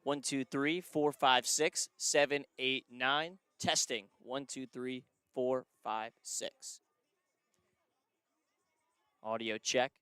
1, 2, 3, 4, 5, 6, 7, 8, 9. Testing. 1, 2, 3, 4, 5, 6. Audio check.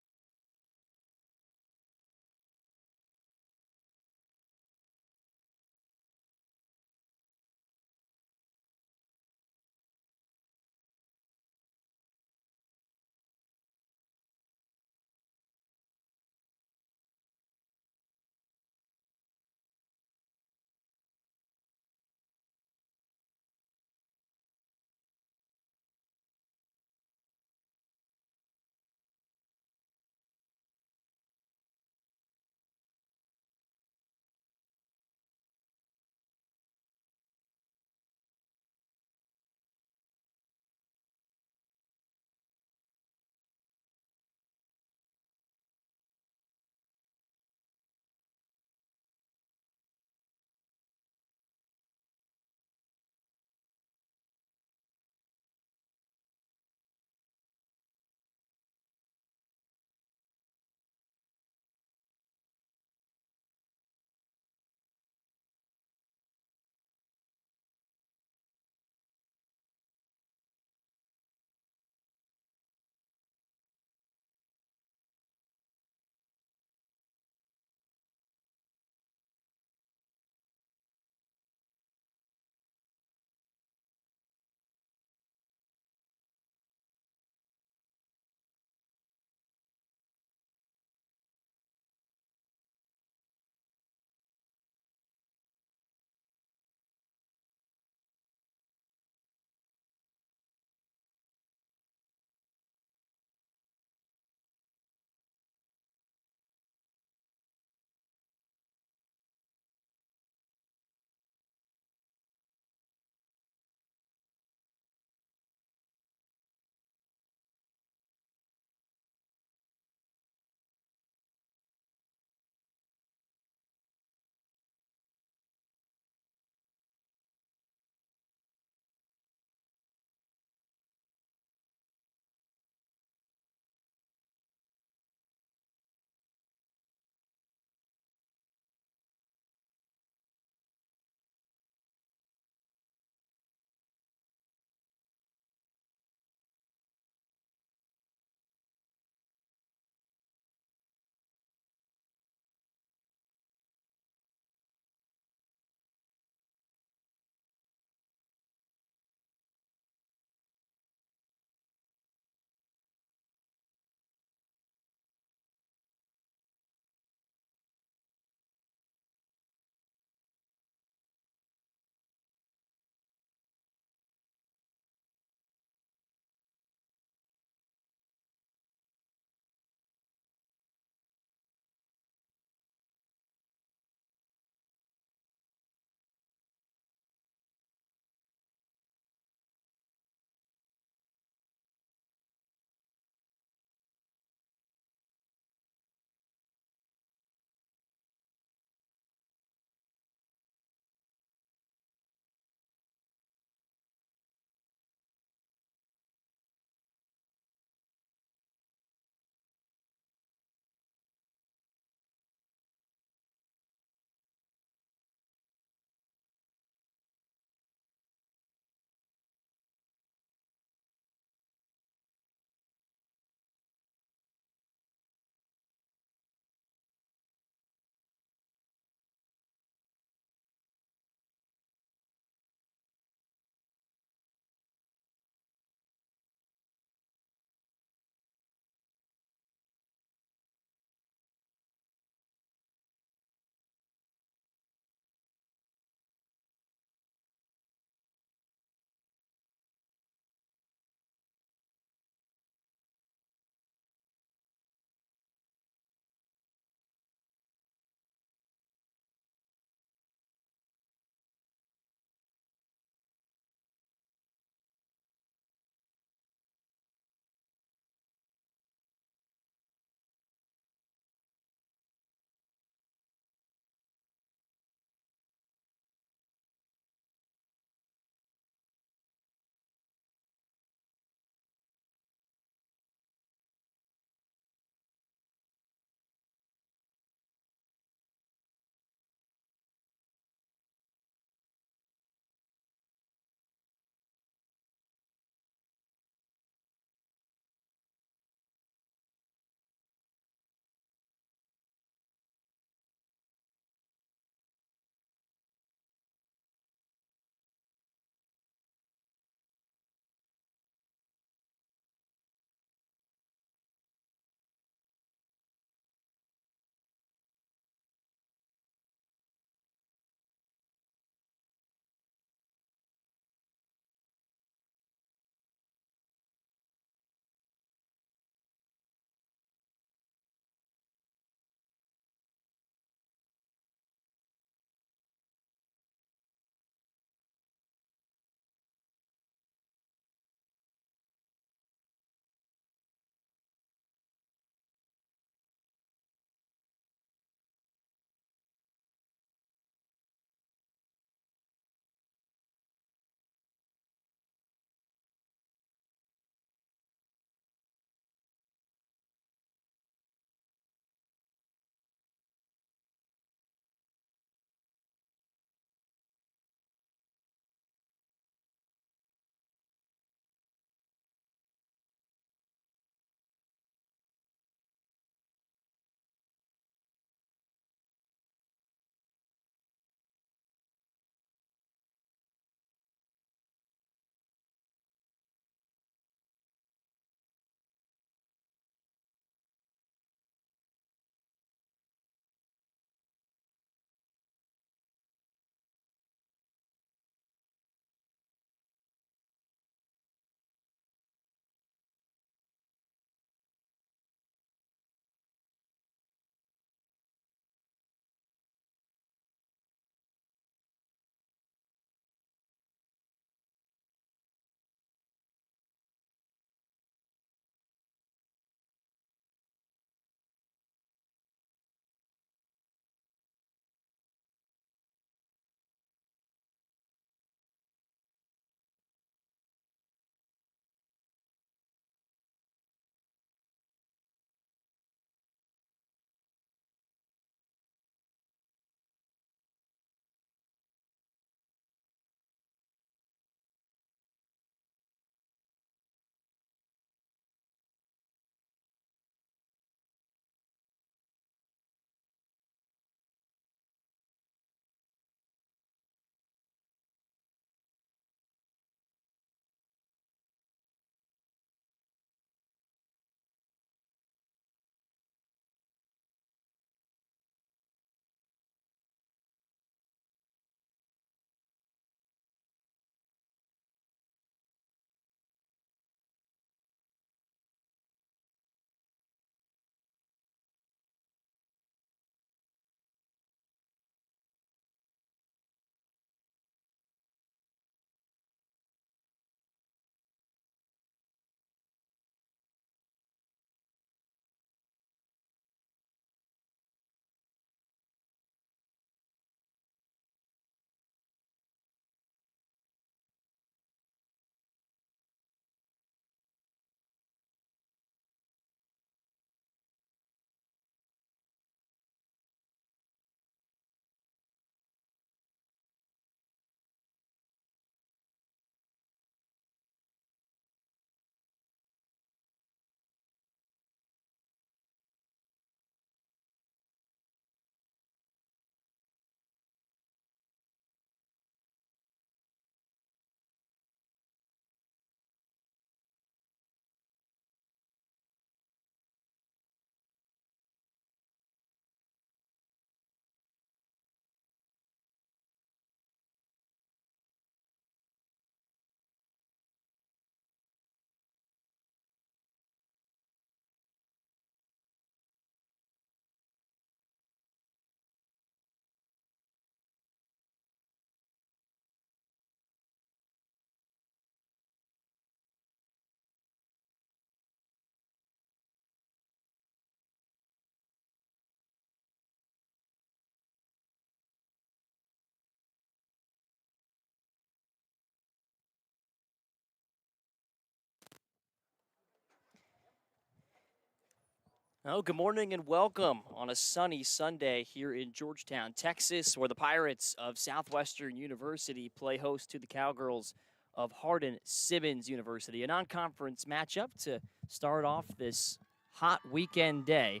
Oh, good morning and welcome on a sunny Sunday here in Georgetown, Texas, where the Pirates of Southwestern University play host to the Cowgirls of Hardin-Simmons University. A non-conference matchup to start off this hot weekend day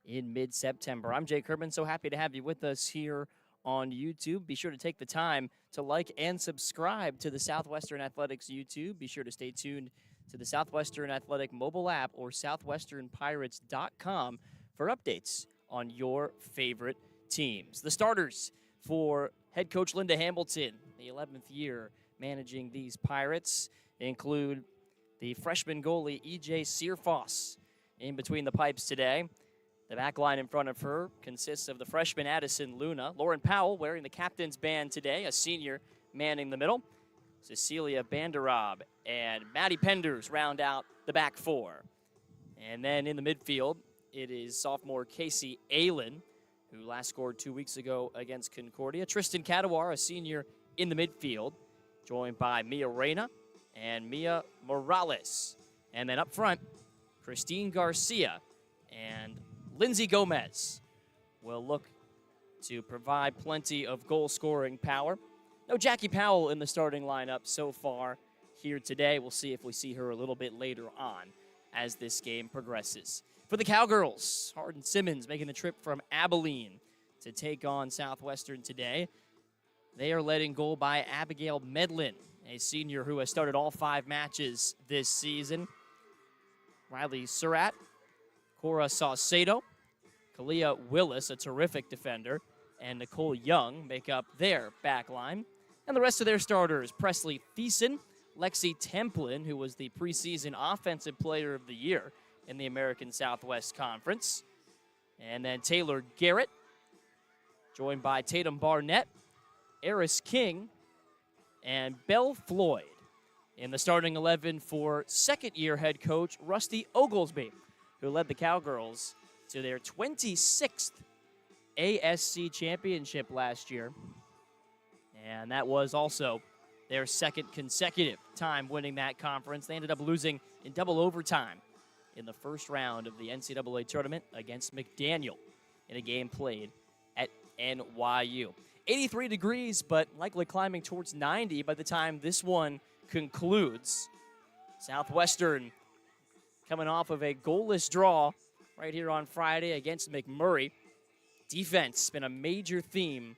in mid-September. I'm Jay Kerman, so happy to have you with us here on YouTube. Be sure to take the time to like and subscribe to the Southwestern Athletics YouTube. Be sure to stay tuned to the Southwestern Athletic mobile app or southwesternpirates.com for updates on your favorite teams. The starters for head coach Linda Hamilton, the 11th year managing these Pirates, include the freshman goalie E.J. Searfoss in between the pipes today. The back line in front of her consists of the freshman Addison Luna, Lauren Powell wearing the captain's band today, a senior manning the middle, Cecilia Banderob and Maddie Penders round out the back four. And then in the midfield, it is sophomore Casey Aylen, who last scored 2 weeks ago against Concordia. Tristan Cadawar, a senior in the midfield, joined by Mia Reyna and Mia Morales. And then up front, Christine Garcia and Lindsay Gomez will look to provide plenty of goal-scoring power. No Jackie Powell in the starting lineup so far here today. We'll see if we see her a little bit later on as this game progresses. For the Cowgirls, Hardin-Simmons making the trip from Abilene to take on Southwestern today. They are led in goal by Abigail Medlin, a senior who has started all 5 matches this season. Riley Surratt, Cora Saucedo, Kalia Willis, a terrific defender, and Nicole Young make up their back line. And the rest of their starters, Presley Thiessen, Lexi Templin, who was the preseason Offensive Player of the Year in the American Southwest Conference, and then Taylor Garrett, joined by Tatum Barnett, Eris King, and Belle Floyd. In the starting 11 for second-year head coach Rusty Oglesby, who led the Cowgirls to their 26th ASC championship last year. And that was also their second consecutive time winning that conference. They ended up losing in double overtime in the first round of the NCAA tournament against McDaniel in a game played at NYU. 83 degrees, but likely climbing towards 90 by the time this one concludes. Southwestern coming off of a goalless draw right here on Friday against McMurray. Defense been a major theme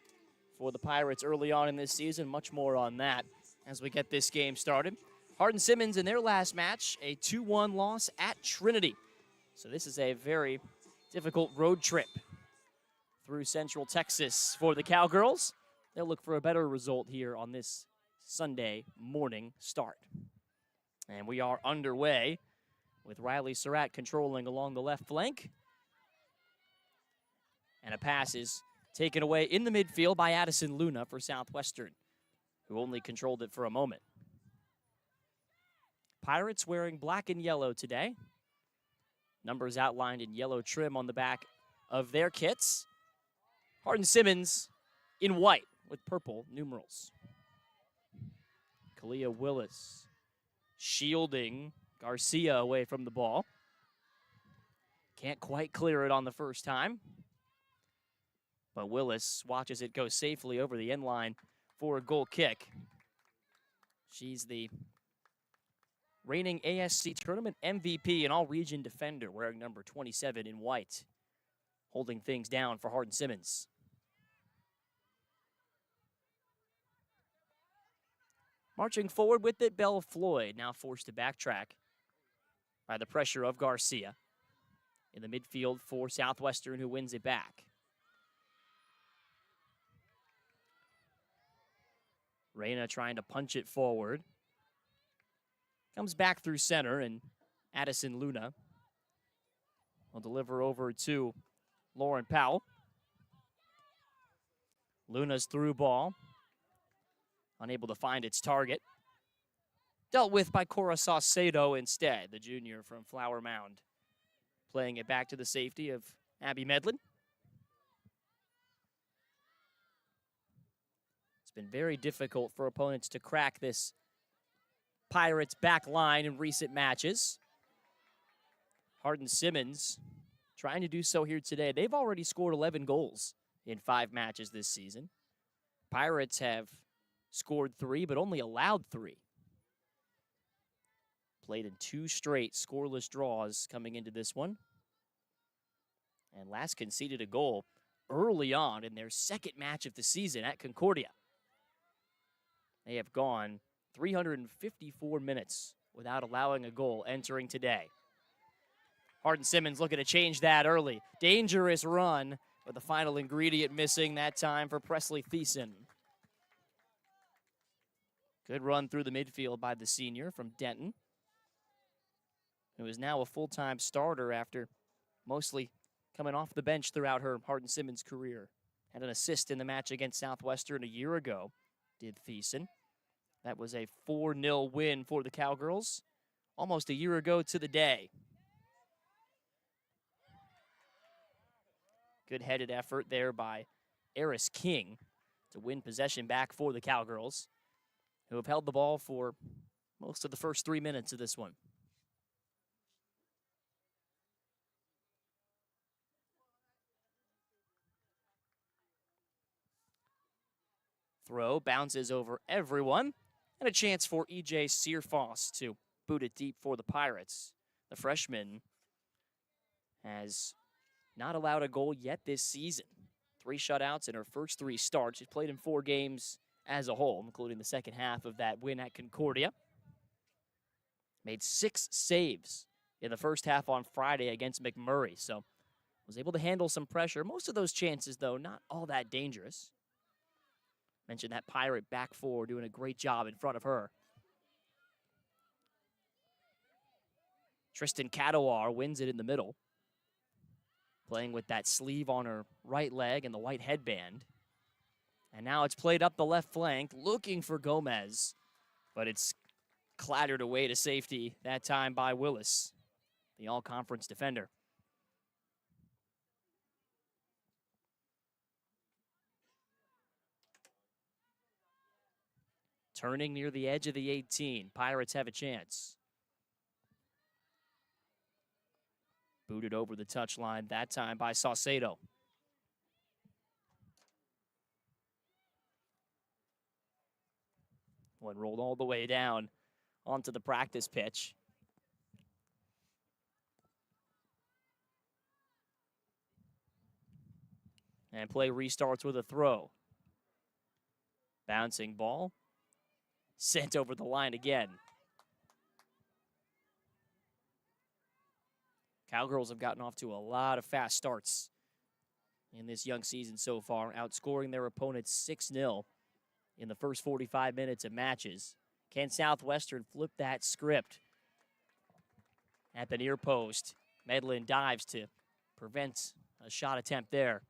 for the Pirates early on in this season. Much more on that as we get this game started. Hardin-Simmons in their last match, a 2-1 loss at Trinity. So this is a very difficult road trip through Central Texas for the Cowgirls. They'll look for a better result here on this Sunday morning start. And we are underway with Riley Surratt controlling along the left flank. And a pass is taken away in the midfield by Addison Luna for Southwestern, who only controlled it for a moment. Pirates wearing black and yellow today. Numbers outlined in yellow trim on the back of their kits. Hardin-Simmons in white with purple numerals. Kalia Willis shielding Garcia away from the ball. Can't quite clear it on the first time. But Willis watches it go safely over the end line for a goal kick. She's the reigning ASC tournament MVP and all-region defender, wearing number 27 in white, holding things down for Hardin-Simmons. Marching forward with it, Belle Floyd, now forced to backtrack by the pressure of Garcia. In the midfield for Southwestern, who wins it back. Reyna trying to punch it forward. Comes back through center, and Addison Luna will deliver over to Lauren Powell. Luna's through ball. Unable to find its target. Dealt with by Cora Saucedo instead, the junior from Flower Mound. Playing it back to the safety of Abby Medlin. It's been very difficult for opponents to crack this Pirates back line in recent matches. Hardin-Simmons trying to do so here today. They've already scored 11 goals in 5 matches this season. Pirates have scored 3, but only allowed 3. Played in 2 straight scoreless draws coming into this one. And last conceded a goal early on in their second match of the season at Concordia. They have gone 354 minutes without allowing a goal entering today. Hardin-Simmons looking to change that early. Dangerous run, but the final ingredient missing that time for Presley Thiessen. Good run through the midfield by the senior from Denton, who is now a full-time starter after mostly coming off the bench throughout her Hardin-Simmons career. Had an assist in the match against Southwestern a year ago, did Thiessen. That was a 4-0 win for the Cowgirls, almost a year ago to the day. Good headed effort there by Eris King to win possession back for the Cowgirls, who have held the ball for most of the first 3 minutes of this one. Throw bounces over everyone, and a chance for E.J. Searfoss to boot it deep for the Pirates. The freshman has not allowed a goal yet this season. 3 shutouts in her first 3 starts. She's played in 4 games as a whole, including the second half of that win at Concordia. Made 6 saves in the first half on Friday against McMurray, so was able to handle some pressure. Most of those chances, though, not all that dangerous. Mentioned that Pirate back 4 doing a great job in front of her. Tristan Cadawar wins it in the middle, playing with that sleeve on her right leg and the white headband. And now it's played up the left flank, looking for Gomez, but it's clattered away to safety that time by Willis, the all-conference defender. Turning near the edge of the 18, Pirates have a chance. Booted over the touchline, that time by Saucedo. One rolled all the way down onto the practice pitch. And play restarts with a throw. Bouncing ball. Sent over the line again. Cowgirls have gotten off to a lot of fast starts in this young season so far, outscoring their opponents 6-0 in the first 45 minutes of matches. Can Southwestern flip that script? At the near post, Medlin dives to prevent a shot attempt there.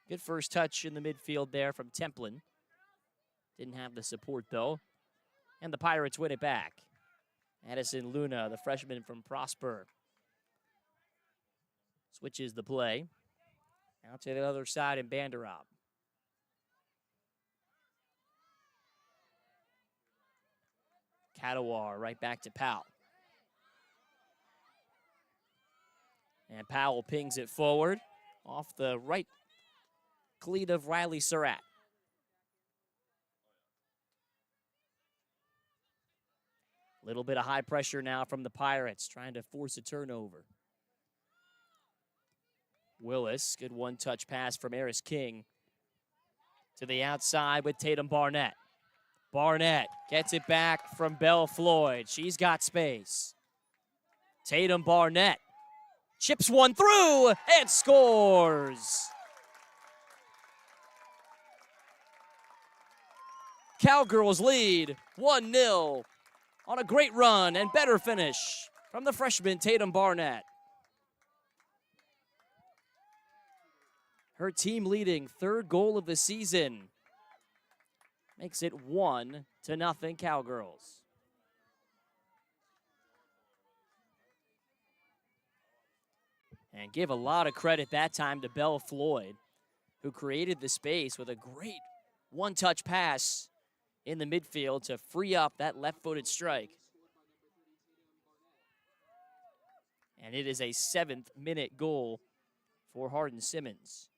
Good first touch in the midfield there from Templin. Didn't have the support, though. And the Pirates win it back. Addison Luna, the freshman from Prosper, switches the play. Out to the other side in Banderab. Cadawar right back to Powell. And Powell pings it forward off the right cleat of Riley Surratt. Little bit of high pressure now from the Pirates, trying to force a turnover. Willis, good one-touch pass from Eris King to the outside with Tatum Barnett. Barnett gets it back from Belle Floyd. She's got space. Tatum Barnett chips one through and scores. Cowgirls lead 1-0 on a great run and better finish from the freshman Tatum Barnett. Her team leading 3rd goal of the season makes it 1-0 Cowgirls. And give a lot of credit that time to Belle Floyd, who created the space with a great one-touch pass in the midfield to free up that left-footed strike. And it is a 7th-minute goal for Hardin-Simmons.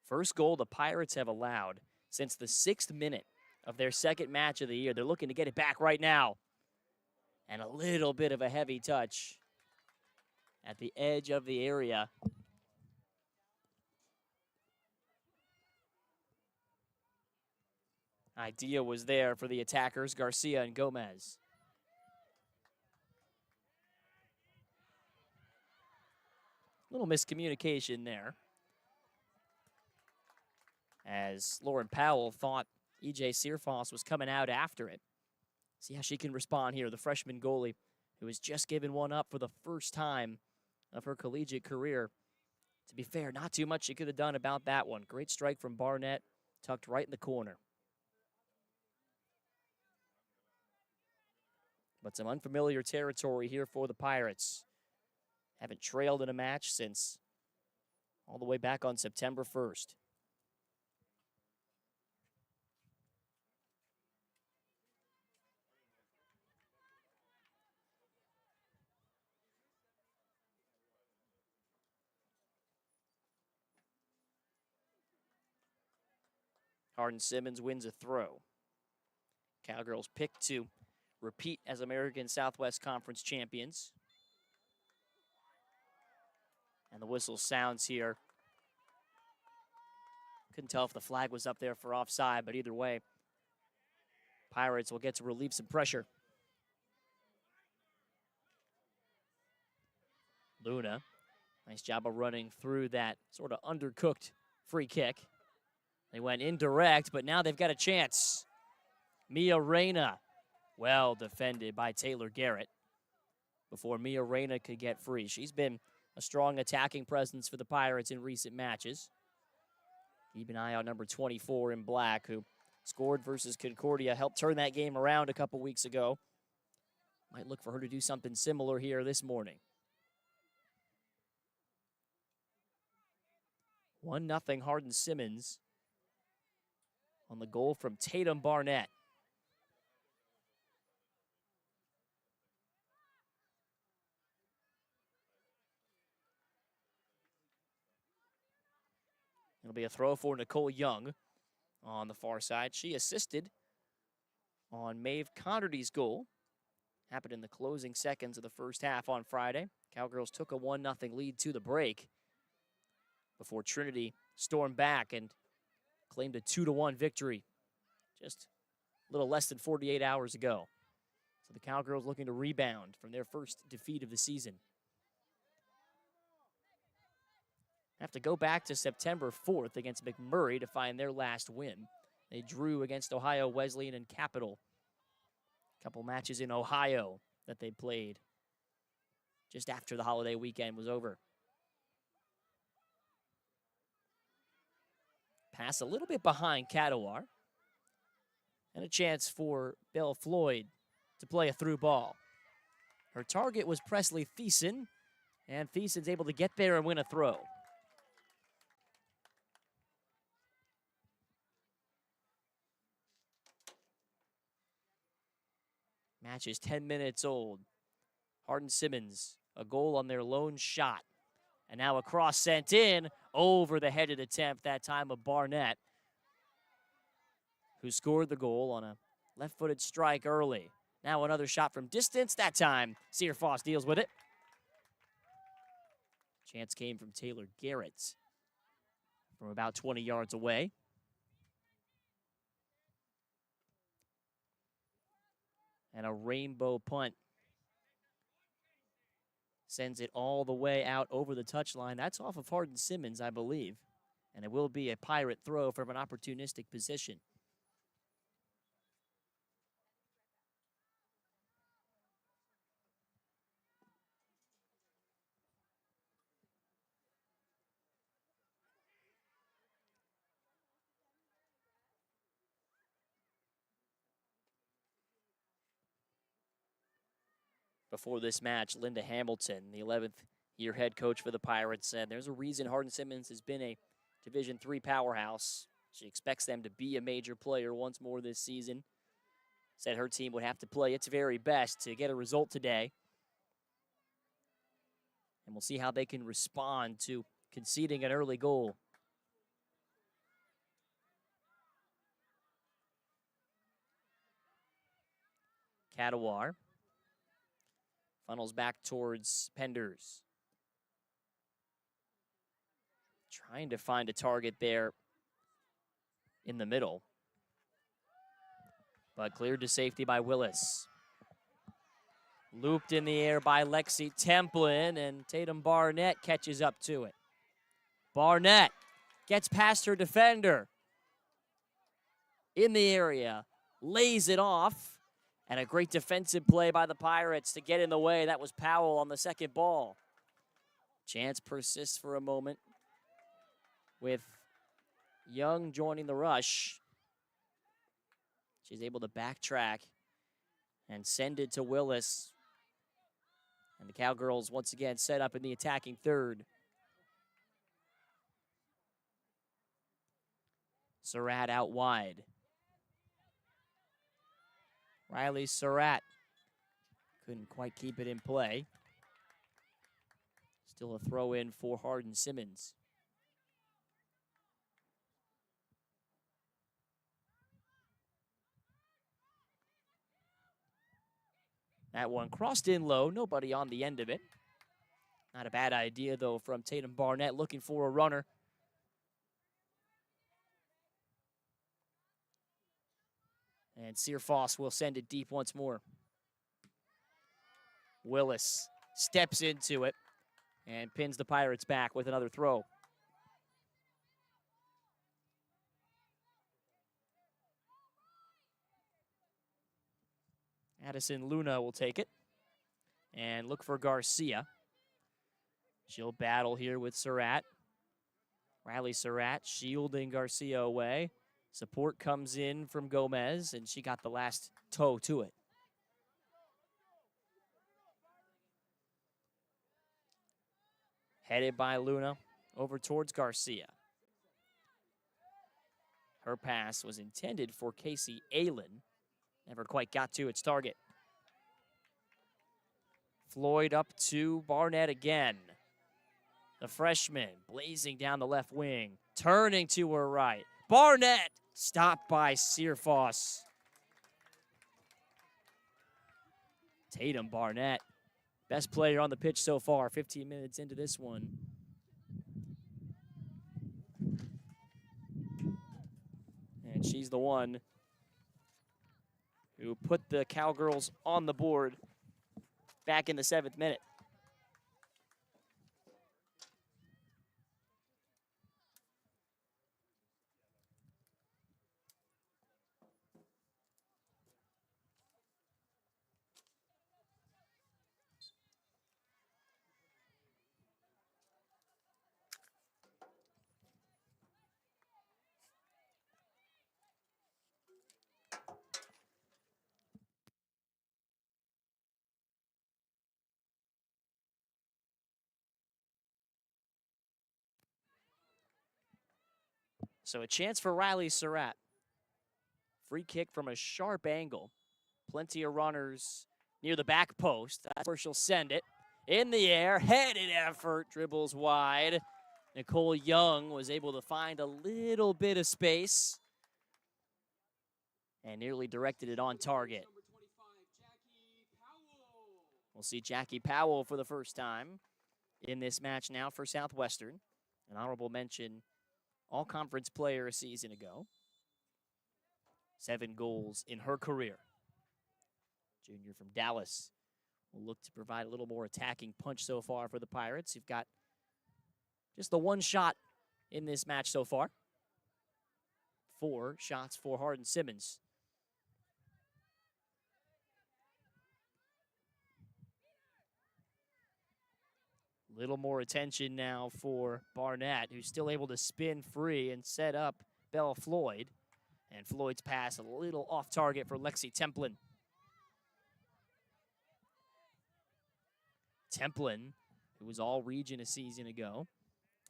First goal the Pirates have allowed since the 6th minute of their second match of the year. They're looking to get it back right now. And a little bit of a heavy touch at the edge of the area. Idea was there for the attackers, Garcia and Gomez. Little miscommunication there, as Lauren Powell thought E.J. Searfoss was coming out after it. See how she can respond here, the freshman goalie who has just given one up for the first time of her collegiate career. To be fair, not too much she could have done about that one. Great strike from Barnett, tucked right in the corner. But some unfamiliar territory here for the Pirates. Haven't trailed in a match since all the way back on September 1st. Hardin-Simmons wins a throw. Cowgirls picked to repeat as American Southwest Conference champions. And the whistle sounds here. Couldn't tell if the flag was up there for offside, but either way, Pirates will get to relieve some pressure. Luna, nice job of running through that sort of undercooked free kick. They went indirect, but now they've got a chance. Mia Reyna, well defended by Taylor Garrett before Mia Reyna could get free. She's been a strong attacking presence for the Pirates in recent matches. Keep an eye on number 24 in black, who scored versus Concordia, helped turn that game around a couple weeks ago. Might look for her to do something similar here this morning. 1-0 Hardin-Simmons on the goal from Tatum Barnett. It'll be a throw for Nicole Young on the far side. She assisted on Maeve Connerty's goal. Happened in the closing seconds of the first half on Friday. Cowgirls took a 1-0 lead to the break before Trinity stormed back and claimed a 2-1 victory just a little less than 48 hours ago. So the Cowgirls looking to rebound from their first defeat of the season. Have to go back to September 4th against McMurray to find their last win. They drew against Ohio Wesleyan and Capital. A couple matches in Ohio that they played just after the holiday weekend was over. Pass a little bit behind Cadawar. And a chance for Belle Floyd to play a through ball. Her target was Presley Thiessen, and Thiessen's able to get there and win a throw. Match is 10 minutes old. Hardin-Simmons, a goal on their lone shot. And now a cross sent in over the headed attempt, that time of Barnett, who scored the goal on a left-footed strike early. Now another shot from distance. That time, Searfoss deals with it. Chance came from Taylor Garrett from about 20 yards away. And a rainbow punt sends it all the way out over the touchline. That's off of Hardin-Simmons, I believe. And it will be a Pirate throw from an opportunistic position. before this match, Linda Hamilton, the 11th year head coach for the Pirates, said there's a reason Hardin-Simmons has been a Division III powerhouse. She expects them to be a major player once more this season. Said her team would have to play its very best to get a result today. And we'll see how they can respond to conceding an early goal. Cadawar funnels back towards Penders. Trying to find a target there in the middle. But cleared to safety by Willis. Looped in the air by Lexi Templin, and Tatum Barnett catches up to it. Barnett gets past her defender. In the area, lays it off. And a great defensive play by the Pirates to get in the way. That was Powell on the second ball. Chance persists for a moment with Young joining the rush. She's able to backtrack and send it to Willis. And the Cowgirls once again set up in the attacking third. Surratt out wide. Riley Surratt couldn't quite keep it in play. Still a throw in for Hardin-Simmons. That one crossed in low, nobody on the end of it. Not a bad idea, though, from Tatum Barnett looking for a runner. And Searfoss will send it deep once more. Willis steps into it and pins the Pirates back with another throw. Addison Luna will take it and look for Garcia. She'll battle here with Surratt. Riley Surratt shielding Garcia away. Support comes in from Gomez, and she got the last toe to it. Headed by Luna over towards Garcia. Her pass was intended for Casey Aylen. Never quite got to its target. Floyd up to Barnett again. The freshman blazing down the left wing, turning to her right. Barnett stopped by Searfoss. Tatum Barnett, best player on the pitch so far, 15 minutes into this one. And she's the one who put the Cowgirls on the board back in the 7th minute. So a chance for Riley Surratt. Free kick from a sharp angle. Plenty of runners near the back post. That's where she'll send it. In the air, headed effort, dribbles wide. Nicole Young was able to find a little bit of space and nearly directed it on target. We'll see Jackie Powell for the first time in this match now for Southwestern. An honorable mention, all-conference player a season ago. 7 goals in her career. Junior from Dallas will look to provide a little more attacking punch so far for the Pirates. You've got just the one shot in this match so far. 4 shots for Hardin-Simmons. Little more attention now for Barnett, who's still able to spin free and set up Bella Floyd. And Floyd's pass a little off target for Lexi Templin. Templin, who was all region a season ago,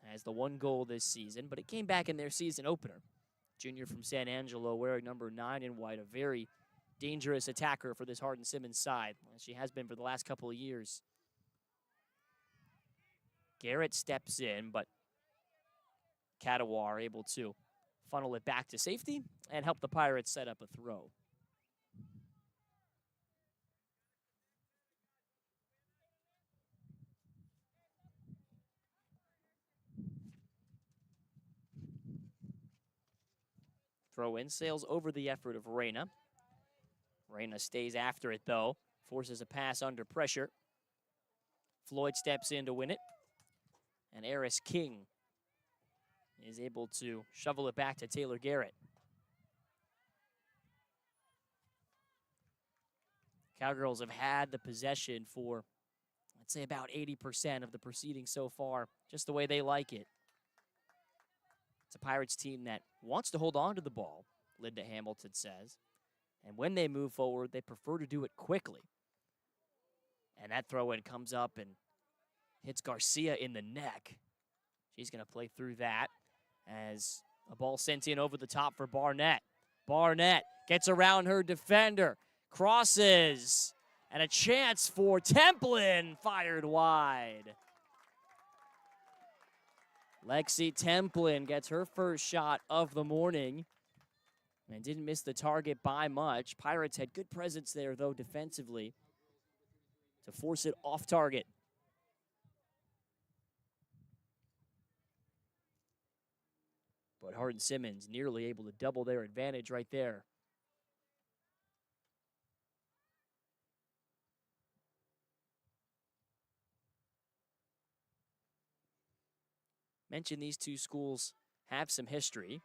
has the 1 goal this season, but it came back in their season opener. Junior from San Angelo wearing number 9 in white, a very dangerous attacker for this Hardin-Simmons side, as she has been for the last couple of years. Garrett steps in, but Kadawar able to funnel it back to safety and help the Pirates set up a throw. Throw in, sails over the effort of Reyna. Reyna stays after it, though. Forces a pass under pressure. Floyd steps in to win it. And Eris King is able to shovel it back to Taylor Garrett. Cowgirls have had the possession for, let's say, about 80% of the proceedings so far, just the way they like it. It's a Pirates team that wants to hold on to the ball, Linda Hamilton says. And when they move forward, they prefer to do it quickly. And that throw-in comes up and hits Garcia in the neck. She's going to play through that as a ball sent in over the top for Barnett. Barnett gets around her defender, crosses, and a chance for Templin, fired wide. Lexi Templin gets her first shot of the morning and didn't miss the target by much. Pirates had good presence there, though, defensively to force it off target. But Hardin-Simmons nearly able to double their advantage right there. Mentioned these two schools have some history,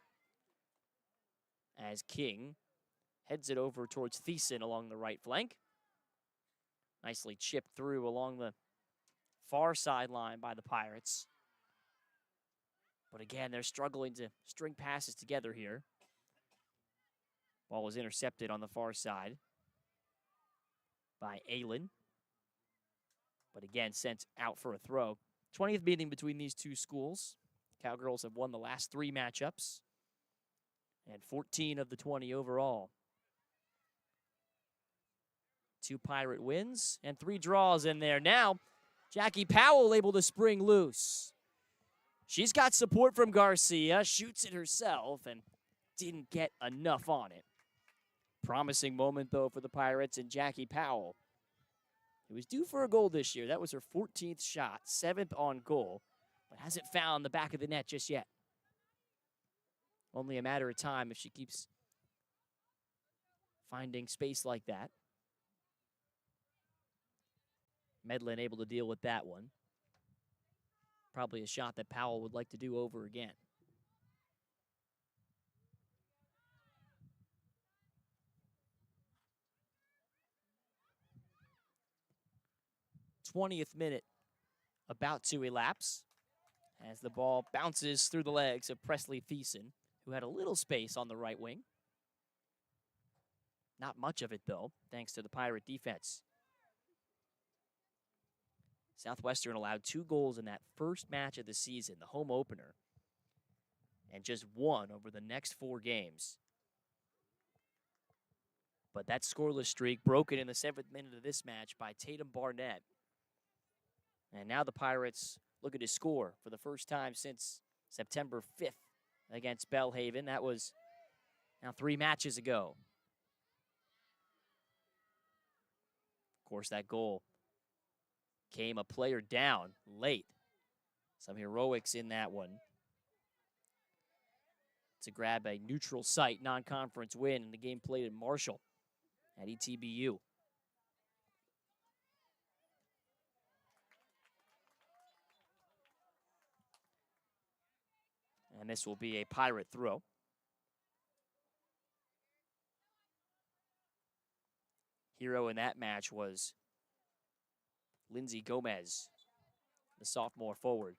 as King heads it over towards Thiessen along the right flank. Nicely chipped through along the far sideline by the Pirates. But again, they're struggling to string passes together here. Ball was intercepted on the far side by Aylin. But again, sent out for a throw. 20th meeting between these two schools. Cowgirls have won the last 3 matchups and 14 of the 20 overall. 2 Pirate wins and 3 draws in there. Now, Jackie Powell able to spring loose. She's got support from Garcia, shoots it herself, and didn't get enough on it. Promising moment, though, for the Pirates and Jackie Powell, who was due for a goal this year. That was her 14th shot, 7th on goal, but hasn't found the back of the net just yet. Only a matter of time if she keeps finding space like that. Medlin able to deal with that one. Probably a shot that Powell would like to do over again. '20th minute about to elapse as the ball bounces through the legs of Presley Thiessen, who had a little space on the right wing. Not much of it, though, thanks to the Pirate defense. Southwestern allowed 2 goals in that first match of the season, the home opener, and just 1 over the next 4 games. But that scoreless streak broken in the 7th minute of this match by Tatum Barnett. And now the Pirates looking to score for the first time since September 5th against Bellhaven. That was now 3 matches ago. Of course, that goal came a player down late. Some heroics in that one to grab a neutral site non-conference win in the game played in Marshall at ETBU. And this will be a Pirate throw. Hero in that match was Lindsay Gomez, the sophomore forward.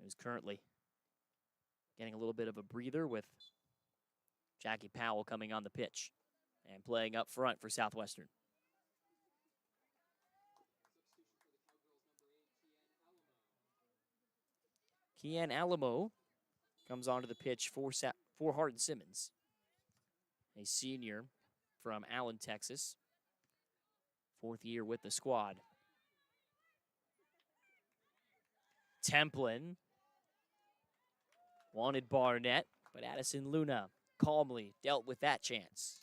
Who's currently getting a little bit of a breather with Jackie Powell coming on the pitch And playing up front for Southwestern. Kian Alamo comes onto the pitch for Hardin-Simmons, a senior from Allen, Texas. 4th year with the squad. Templin wanted Barnett, but Addison Luna calmly dealt with that chance.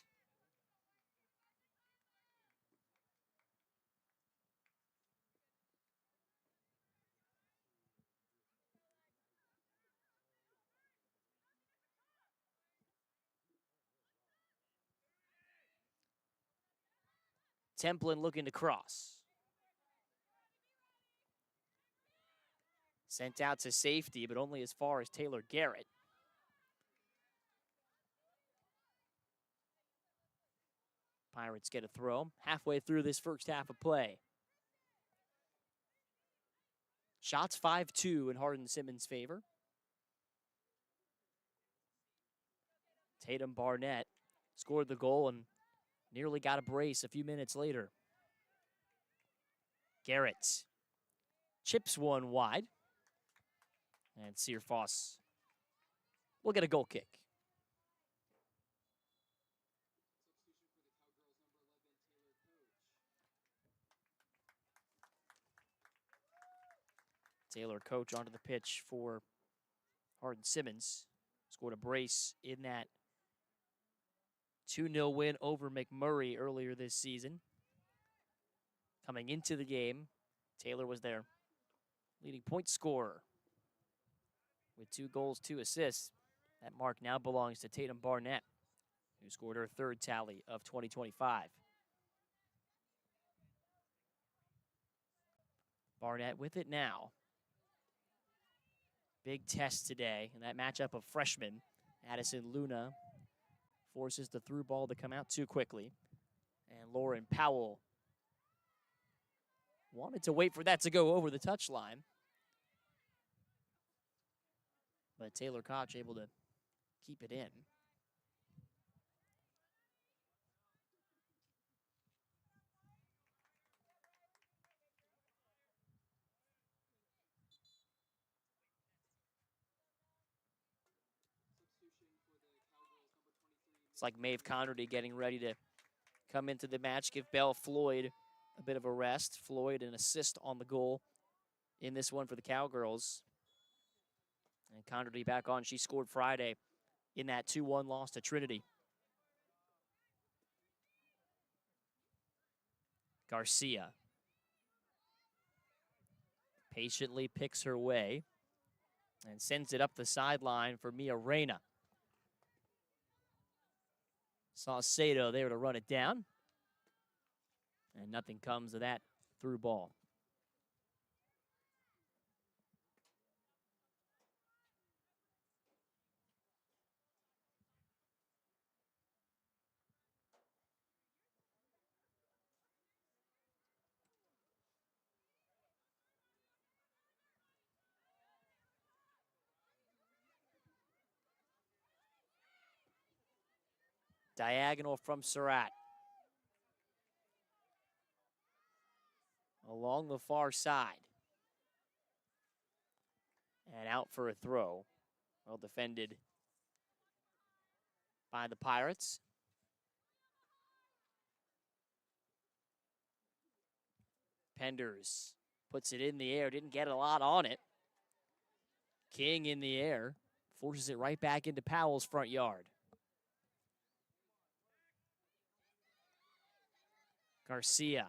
Templin looking to cross. Sent out to safety, but only as far as Taylor Garrett. Pirates get a throw halfway through this first half of play. Shots 5-2 in Hardin-Simmons' favor. Tatum Barnett scored the goal and nearly got a brace a few minutes later. Garrett chips one wide. And Searfoss will get a goal kick. Taylor Coach onto the pitch for Hardin-Simmons. Scored a brace in that 2-0 win over McMurray earlier this season. Coming into the game, Taylor was their leading point scorer with 2 goals, 2 assists. That mark now belongs to Tatum Barnett, who scored her 3rd tally of 2025. Barnett with it now. Big test today in that matchup of freshmen. Addison Luna forces the through ball to come out too quickly. And Lauren Powell wanted to wait for that to go over the touchline. But Taylor Koch able to keep it in. It's like Maeve Conrady getting ready to come into the match, give Belle Floyd a bit of a rest. Floyd an assist on the goal in this one for the Cowgirls. And Conrady back on. She scored Friday in that 2-1 loss to Trinity. Garcia patiently picks her way and sends it up the sideline for Mia Reyna. Saucedo there to run it down. And nothing comes of that through ball. Diagonal from Surratt. Along the far side. And out for a throw. Well defended by the Pirates. Penders puts it in the air. Didn't get a lot on it. King in the air. Forces it right back into Powell's front yard. Garcia.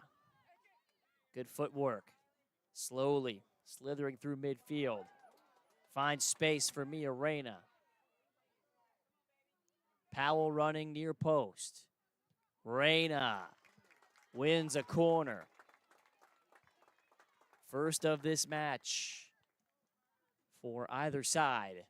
Good footwork. Slowly slithering through midfield. Finds space for Mia Reyna. Powell running near post. Reyna wins a corner. First of this match for either side.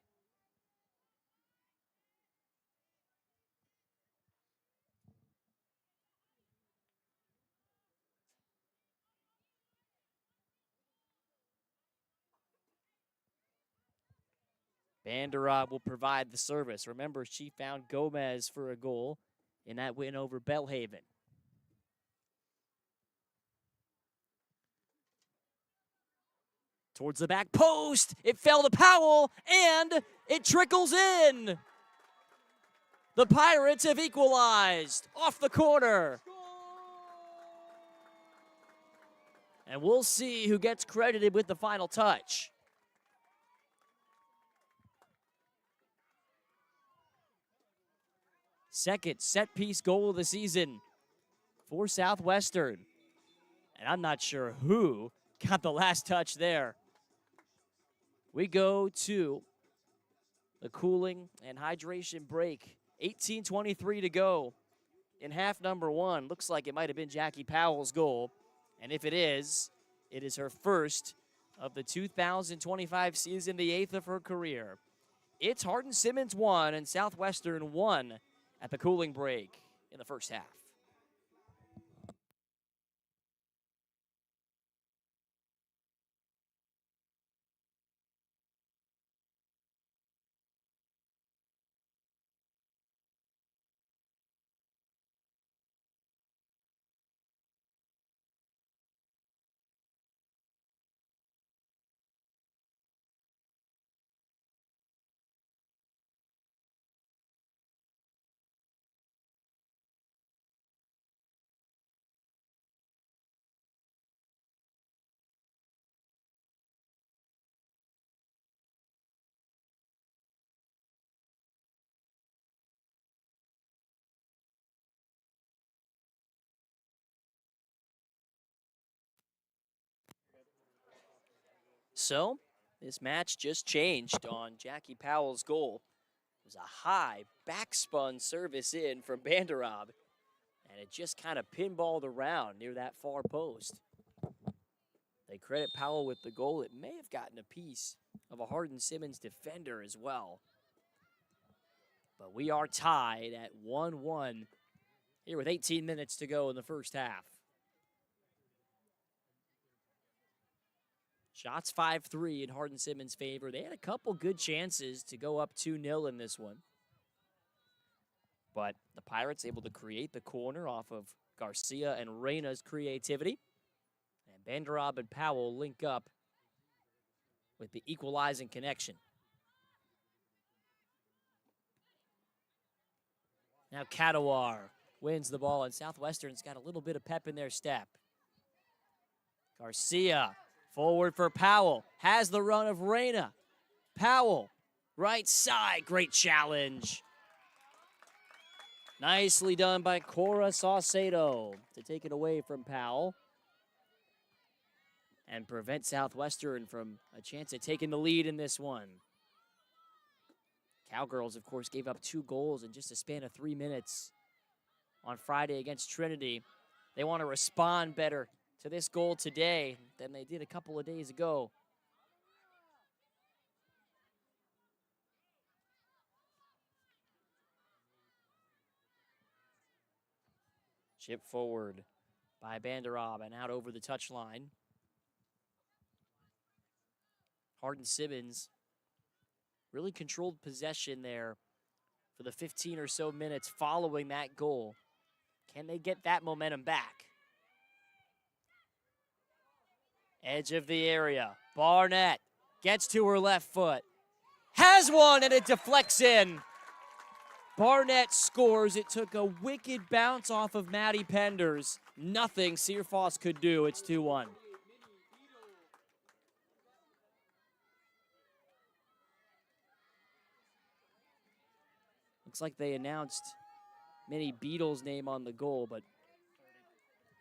Banderab will provide the service. Remember, she found Gomez for a goal in that win over Bellhaven. Towards the back post, it fell to Powell, and it trickles in. The Pirates have equalized off the corner. And we'll see who gets credited with the final touch. Second set-piece goal of the season for Southwestern. And I'm not sure who got the last touch there. We go to the cooling and hydration break. 18:23 to go in half number one. Looks like it might have been Jackie Powell's goal. And if it is her first of the 2025 season, the 8th of her career. It's Hardin-Simmons 1 and Southwestern 1 at the cooling break in the first half. So, this match just changed on Jackie Powell's goal. It was a high backspun service in from Banderob, and it just kind of pinballed around near that far post. They credit Powell with the goal. It may have gotten a piece of a Hardin-Simmons defender as well. But we are tied at 1-1 here with 18 minutes to go in the first half. Shots 5-3 in Hardin-Simmons' favor. They had a couple good chances to go up 2-0 in this one. But the Pirates able to create the corner off of Garcia and Reyna's creativity. And Banderob and Powell link up with the equalizing connection. Now Kadawar wins the ball, and Southwestern's got a little bit of pep in their step. Garcia forward for Powell. Has the run of Reyna. Powell, right side. Great challenge. Nicely done by Cora Saucedo to take it away from Powell and prevent Southwestern from a chance at taking the lead in this one. Cowgirls, of course, gave up 2 goals in just a span of 3 minutes on Friday against Trinity. They want to respond better to this goal today than they did a couple of days ago. Chip forward by Banderob and out over the touchline. Hardin-Simmons really controlled possession there for the 15 or so minutes following that goal. Can they get that momentum back? Edge of the area. Barnett gets to her left foot. Has one, and it deflects in. Barnett scores. It took a wicked bounce off of Maddie Penders. Nothing Searfoss could do. It's 2-1. Looks like they announced Minnie Beadle's name on the goal, but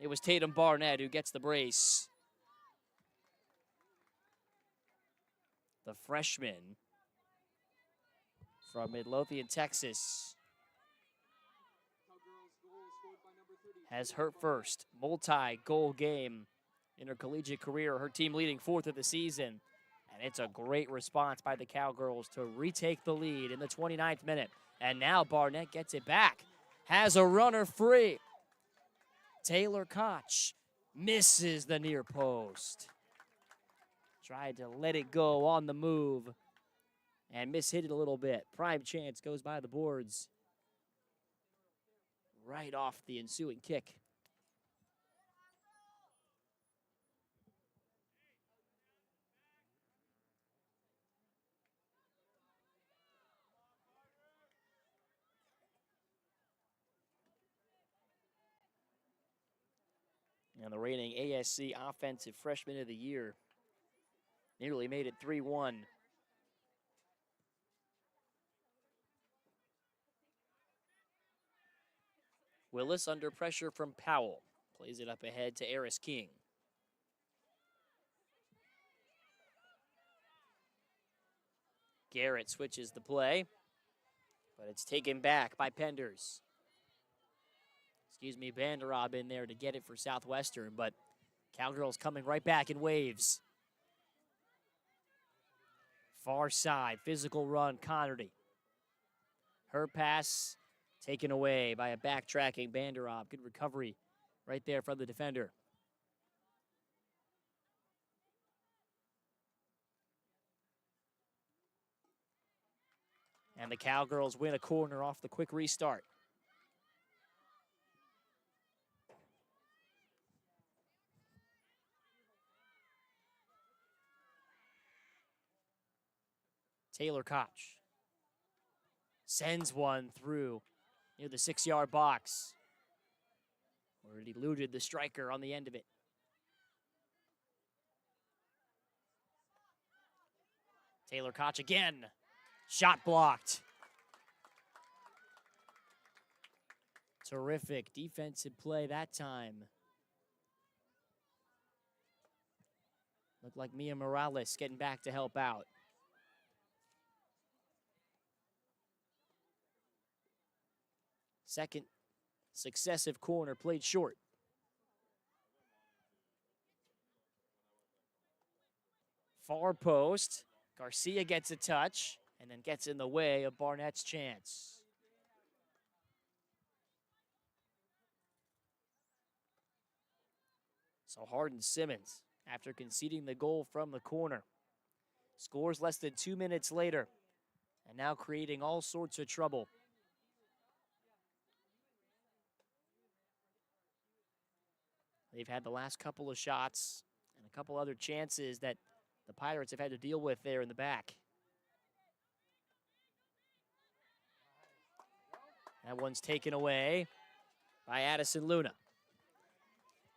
it was Tatum Barnett who gets the brace. The freshman from Midlothian, Texas, has her first multi-goal game in her collegiate career. Her team leading 4th of the season. And it's a great response by the Cowgirls to retake the lead in the 29th minute. And now Barnett gets it back. Has a runner free. Taylor Koch misses the near post. Tried to let it go on the move and mishit it a little bit. Prime chance goes by the boards. right off the ensuing kick. And the reigning ASC Offensive Freshman of the Year nearly made it 3-1. Willis under pressure from Powell. Plays it up ahead to Eris King. Garrett switches the play, but it's taken back by Penders. Banderob in there to get it for Southwestern, but Cowgirls coming right back in waves. Far side, physical run, Connerty. Her pass taken away by a backtracking Banderob. Good recovery right there from the defender. And the Cowgirls win a corner off the quick restart. Taylor Koch sends one through near the 6-yard box, where it eluded the striker on the end of it. Taylor Koch again. Shot blocked. Terrific defensive play that time. Looked like Mia Morales getting back to help out. Second successive corner played short. Far post. Garcia gets a touch and then gets in the way of Barnett's chance. So Hardin-Simmons, after conceding the goal from the corner, scores less than 2 minutes later and now creating all sorts of trouble. They've had the last couple of shots and a couple other chances that the Pirates have had to deal with there in the back. That one's taken away by Addison Luna.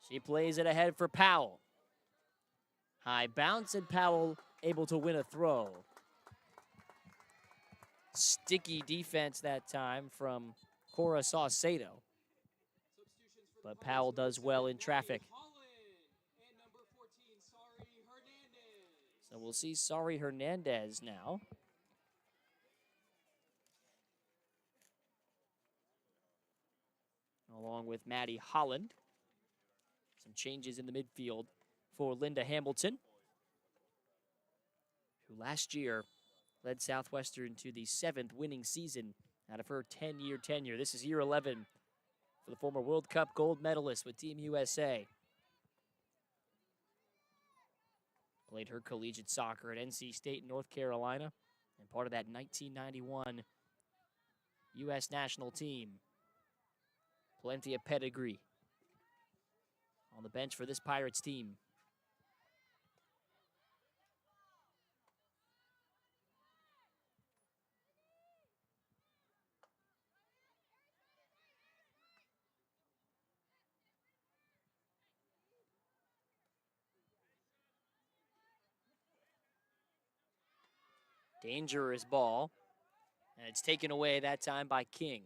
She plays it ahead for Powell. High bounce, and Powell able to win a throw. Sticky defense that time from Cora Saucedo. But Powell does well in traffic. So we'll see Sari Hernandez now. Along with Maddie Holland. Some changes in the midfield for Linda Hamilton, who last year led Southwestern to the 7th winning season out of her 10-year tenure. This is year 11 for the former World Cup gold medalist with Team USA. Played her collegiate soccer at NC State, North Carolina, and part of that 1991 U.S. national team. Plenty of pedigree on the bench for this Pirates team. Dangerous ball, and it's taken away that time by King.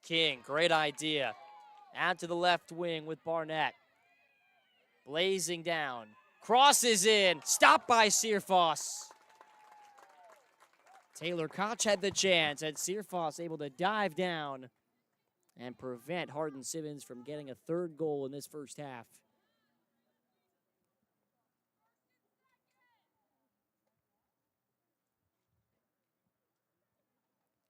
King, great idea. Out to the left wing with Barnett. Blazing down. Crosses in. Stopped by Searfoss. Taylor Koch had the chance, and Searfoss able to dive down and prevent Hardin-Simmons from getting a third goal in this first half.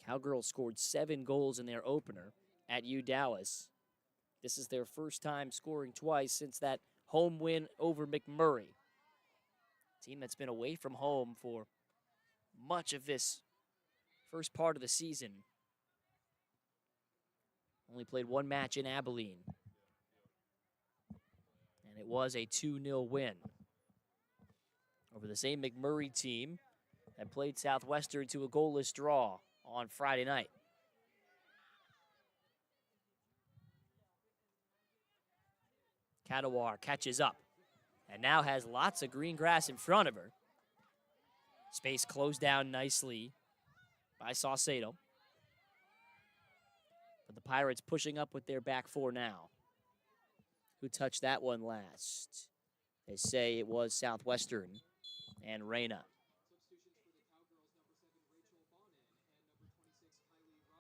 Cowgirls scored 7 goals in their opener at U Dallas. This is their first time scoring twice since that home win over McMurray. Team that's been away from home for much of this first part of the season. Only played one match in Abilene. And it was a 2-0 win over the same McMurray team that played Southwestern to a goalless draw on Friday night. Cadawar catches up and now has lots of green grass in front of her. Space closed down nicely by Saucedo. But the Pirates pushing up with their back four now. Who touched that one last? They say it was Southwestern and Reyna.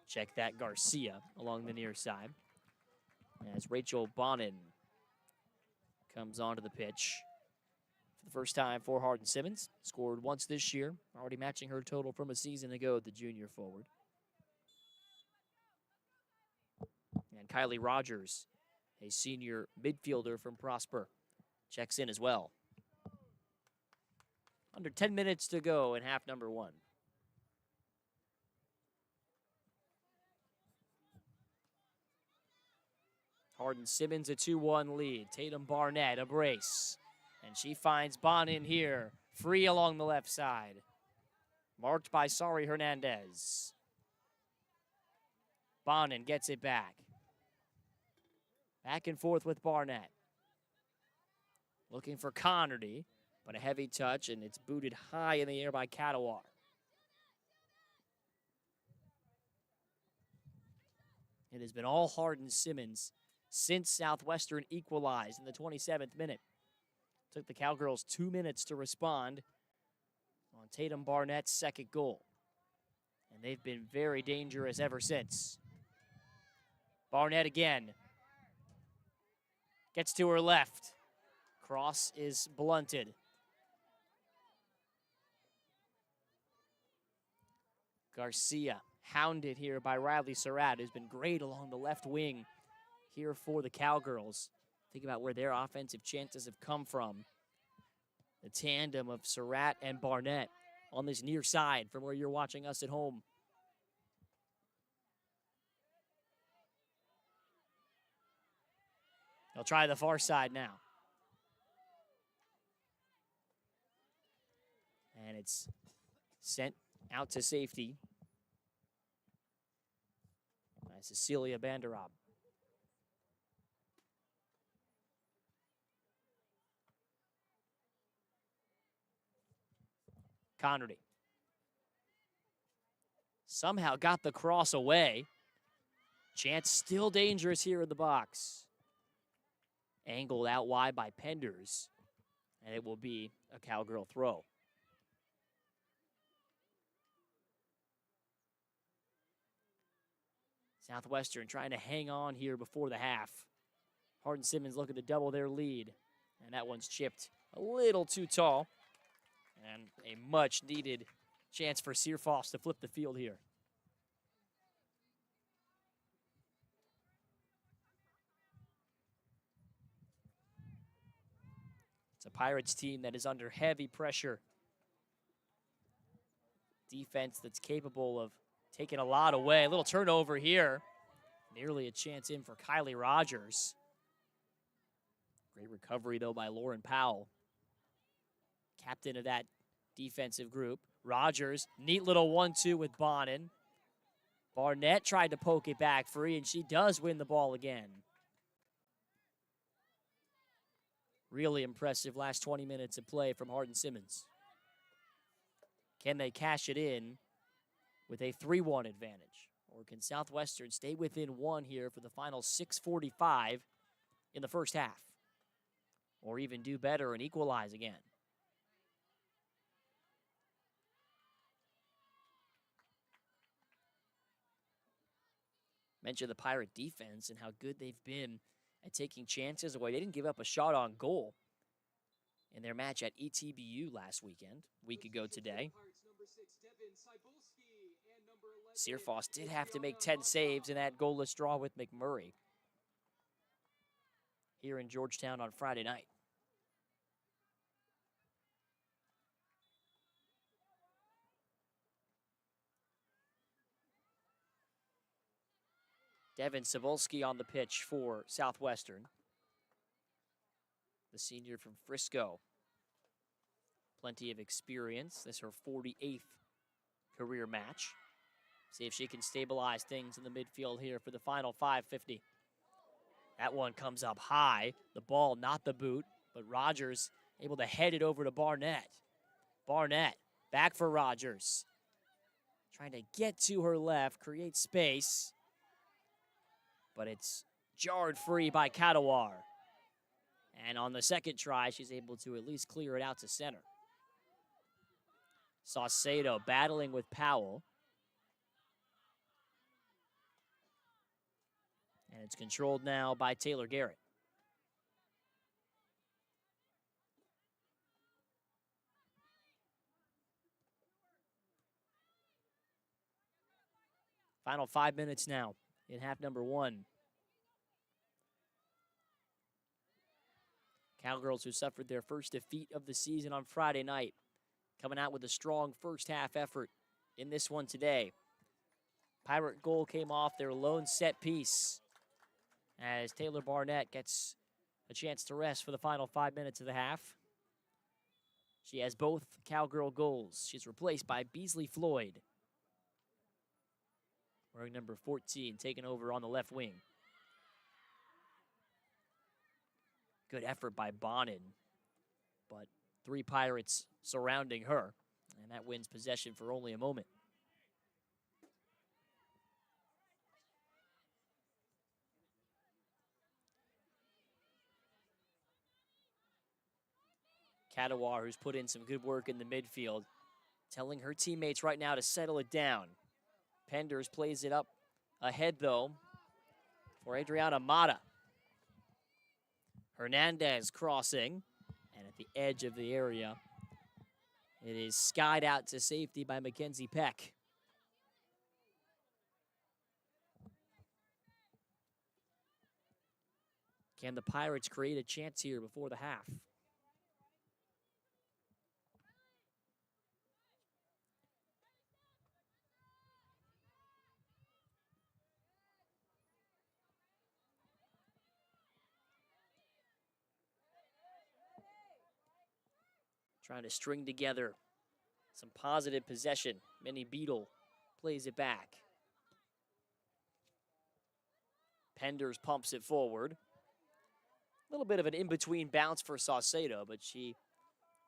Check that, Garcia along the near side. As Rachel Bonin comes onto the pitch for the first time for Hardin-Simmons. Scored once this year, already matching her total from a season ago at the junior forward. And Kylie Rogers, a senior midfielder from Prosper, checks in as well. Under 10 minutes to go in half number one. Hardin-Simmons a 2-1 lead. Tatum Barnett, a brace. And she finds Bonin here, free along the left side. Marked by Sari Hernandez. Bonin gets it back. Back and forth with Barnett. Looking for Connerty, but a heavy touch, and it's booted high in the air by Cadawar. It has been all Hardin-Simmons since Southwestern equalized in the 27th minute. Took the Cowgirls 2 minutes to respond on Tatum Barnett's second goal. And they've been very dangerous ever since. Barnett again. Gets to her left. Cross is blunted. Garcia hounded here by Riley Surratt, who's been great along the left wing here for the Cowgirls. Think about where their offensive chances have come from. The tandem of Surratt and Barnett on this near side from where you're watching us at home. They'll try the far side now. And it's sent out to safety by Cecilia Banderob. Connerty somehow got the cross away. Chance still dangerous here in the box. Angled out wide by Penders, and it will be a Cowgirl throw. Southwestern trying to hang on here before the half. Hardin-Simmons looking to double their lead, and that one's chipped a little too tall. And a much-needed chance for Searfoss to flip the field here. It's a Pirates team that is under heavy pressure. Defense that's capable of taking a lot away. A little turnover here. Nearly a chance in for Kylie Rogers. Great recovery, though, by Lauren Powell, captain of that defensive group. Rogers, neat little 1-2 with Bonin. Barnett tried to poke it back free, and she does win the ball again. Really impressive last 20 minutes of play from Hardin-Simmons. Can they cash it in with a 3-1 advantage? Or can Southwestern stay within one here for the final 6:45 in the first half? Or even do better and equalize again? Mentioned the Pirate defense and how good they've been at taking chances away. They didn't give up a shot on goal in their match at ETBU last week ago today. Searfoss did have to make 10 saves in that goalless draw with McMurray here in Georgetown on Friday night. Devin Cebulski on the pitch for Southwestern. The senior from Frisco. Plenty of experience. This is her 48th career match. See if she can stabilize things in the midfield here for the final 5:50. That one comes up high. The ball, not the boot, but Rogers able to head it over to Barnett. Barnett, back for Rogers. Trying to get to her left, create space. But it's jarred free by Kadawar. And on the second try, she's able to at least clear it out to center. Saucedo battling with Powell. And it's controlled now by Taylor Garrett. Final 5 minutes now in half number 1. Cowgirls, who suffered their first defeat of the season on Friday night, coming out with a strong first half effort in this one today. Pirate goal came off their lone set piece as Taylor Barnett gets a chance to rest for the final 5 minutes of the half. She has both Cowgirl goals. She's replaced by Beasley Floyd, wearing number 14, taking over on the left wing. Good effort by Bonin, but 3 Pirates surrounding her, and that wins possession for only a moment. Kadawar, who's put in some good work in the midfield, telling her teammates right now to settle it down. Penders plays it up ahead, though, for Adriana Mata. Hernandez crossing, and at the edge of the area, it is skied out to safety by Mackenzie Peck. Can the Pirates create a chance here before the half? Trying to string together some positive possession. Minnie Beadle plays it back. Penders pumps it forward. A little bit of an in-between bounce for Saucedo, but she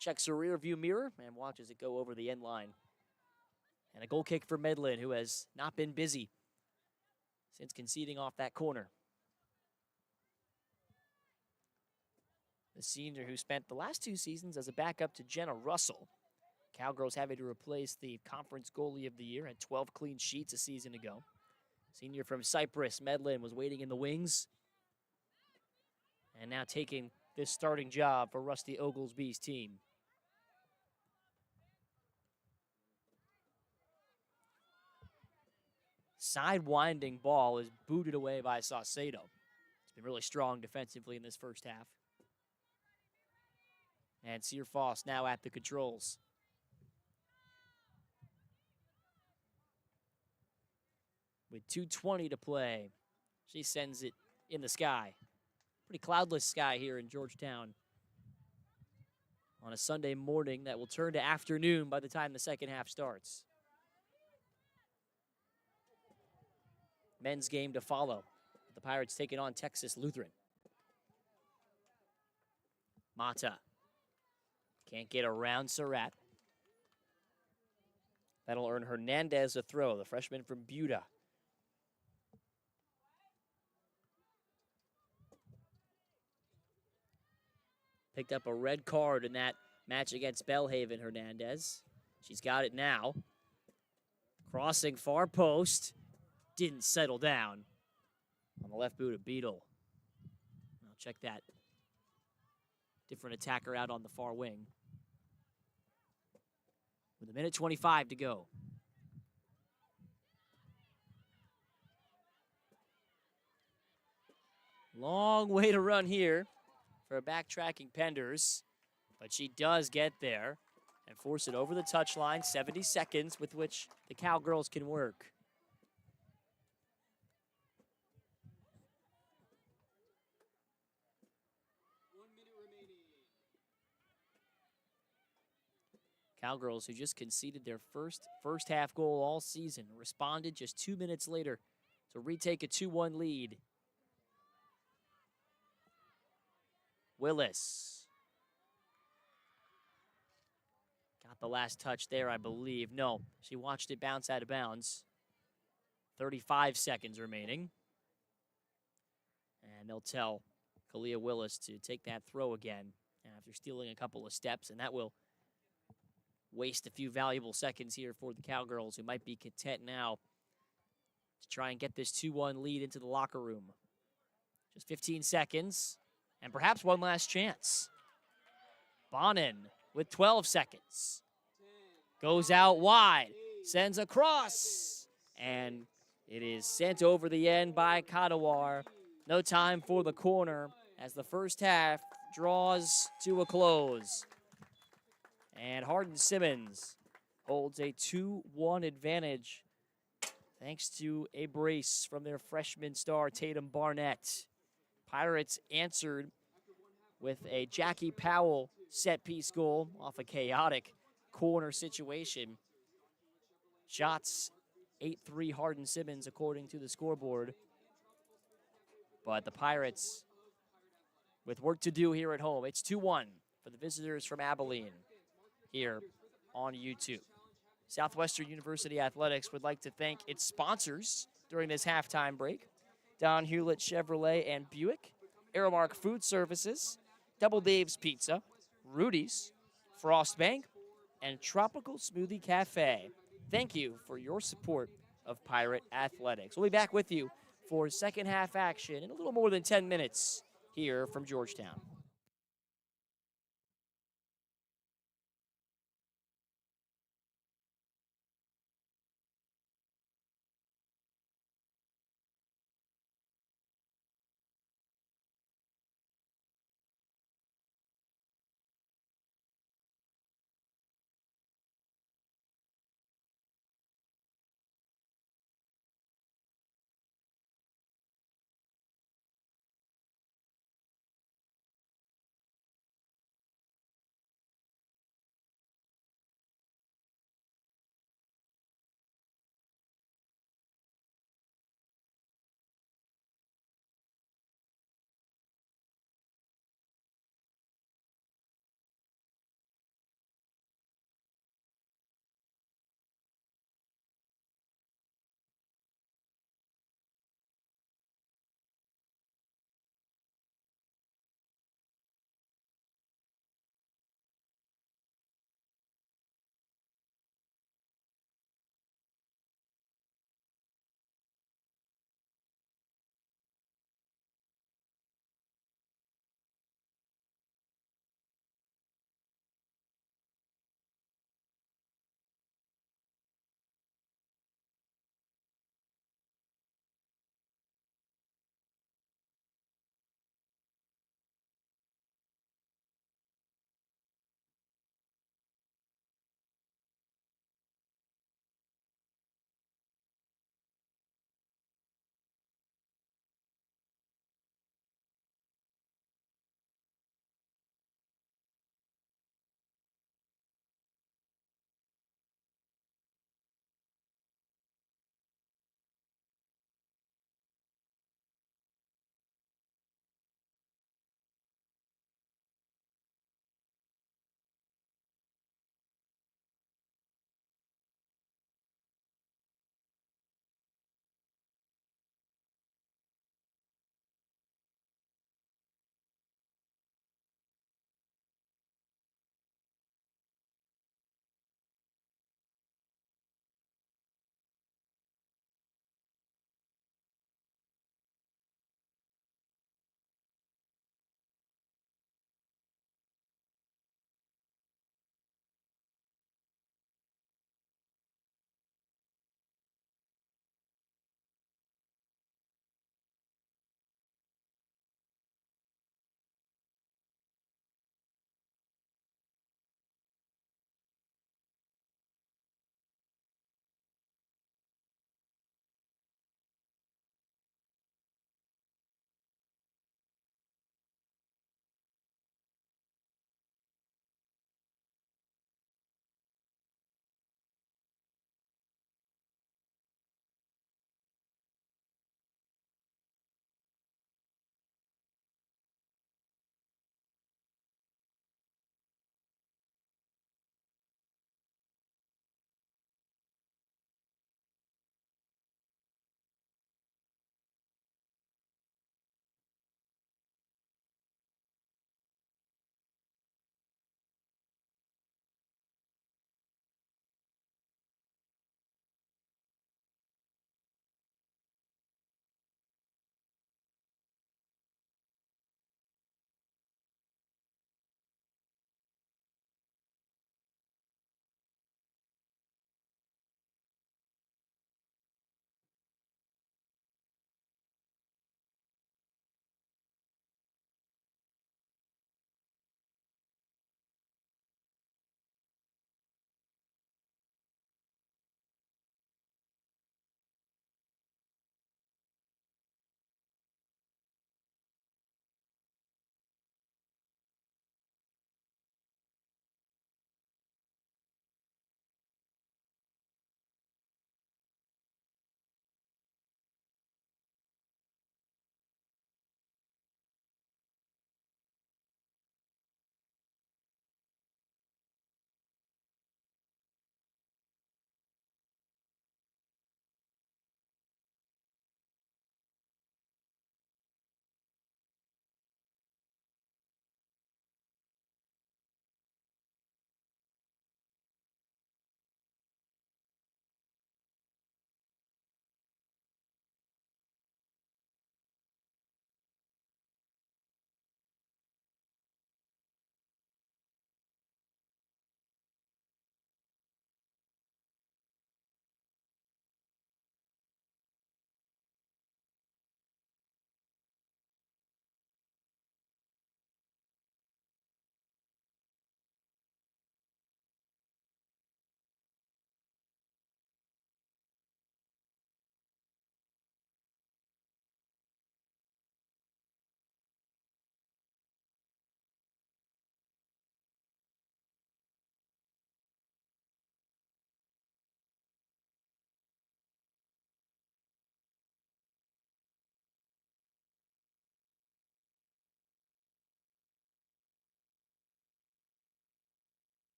checks her rear view mirror and watches it go over the end line. And a goal kick for Medlin, who has not been busy since conceding off that corner. The senior who spent the last 2 seasons as a backup to Jenna Russell. Cowgirls having to replace the conference goalie of the year, had 12 clean sheets a season ago. Senior from Cyprus, Medlin, was waiting in the wings. And now taking this starting job for Rusty Oglesby's team. Side-winding ball is booted away by Saucedo. It's been really strong defensively in this first half. And Sear Foss now at the controls. With 2:20 to play, she sends it in the sky. Pretty cloudless sky here in Georgetown on a Sunday morning that will turn to afternoon by the time the second half starts. Men's game to follow. The Pirates taking on Texas Lutheran. Mata. Can't get around Surratt. That'll earn Hernandez a throw, the freshman from Buda. Picked up a red card in that match against Bellhaven, Hernandez. She's got it now. Crossing far post. Didn't settle down. On the left boot of Beadle. I'll check that. Different attacker out on the far wing. With 1:25 to go. Long way to run here for a backtracking Penders, but she does get there and force it over the touchline. 70 seconds with which the Cowgirls can work. Cowgirls, who just conceded their first half goal all season, responded just 2 minutes later to retake a 2-1 lead. Willis got the last touch there, I believe. No, she watched it bounce out of bounds. 35 seconds remaining. And they'll tell Kalia Willis to take that throw again after stealing a couple of steps, and that will waste a few valuable seconds here for the Cowgirls, who might be content now to try and get this 2-1 lead into the locker room. Just 15 seconds, and perhaps one last chance. Bonin with 12 seconds. Goes out wide, sends a cross, and it is sent over the end by Kadawar. No time for the corner as the first half draws to a close. And Hardin-Simmons holds a 2-1 advantage thanks to a brace from their freshman star, Tatum Barnett. Pirates answered with a Jackie Powell set-piece goal off a chaotic corner situation. Shots 8-3 Hardin-Simmons according to the scoreboard. But the Pirates, with work to do here at home, it's 2-1 for the visitors from Abilene here on YouTube. Southwestern University Athletics would like to thank its sponsors during this halftime break: Don Hewlett Chevrolet and Buick, Aramark Food Services, Double Dave's Pizza, Rudy's, Frost Bank, and Tropical Smoothie Cafe. Thank you for your support of Pirate Athletics. We'll be back with you for second half action in a little more than 10 minutes here from Georgetown.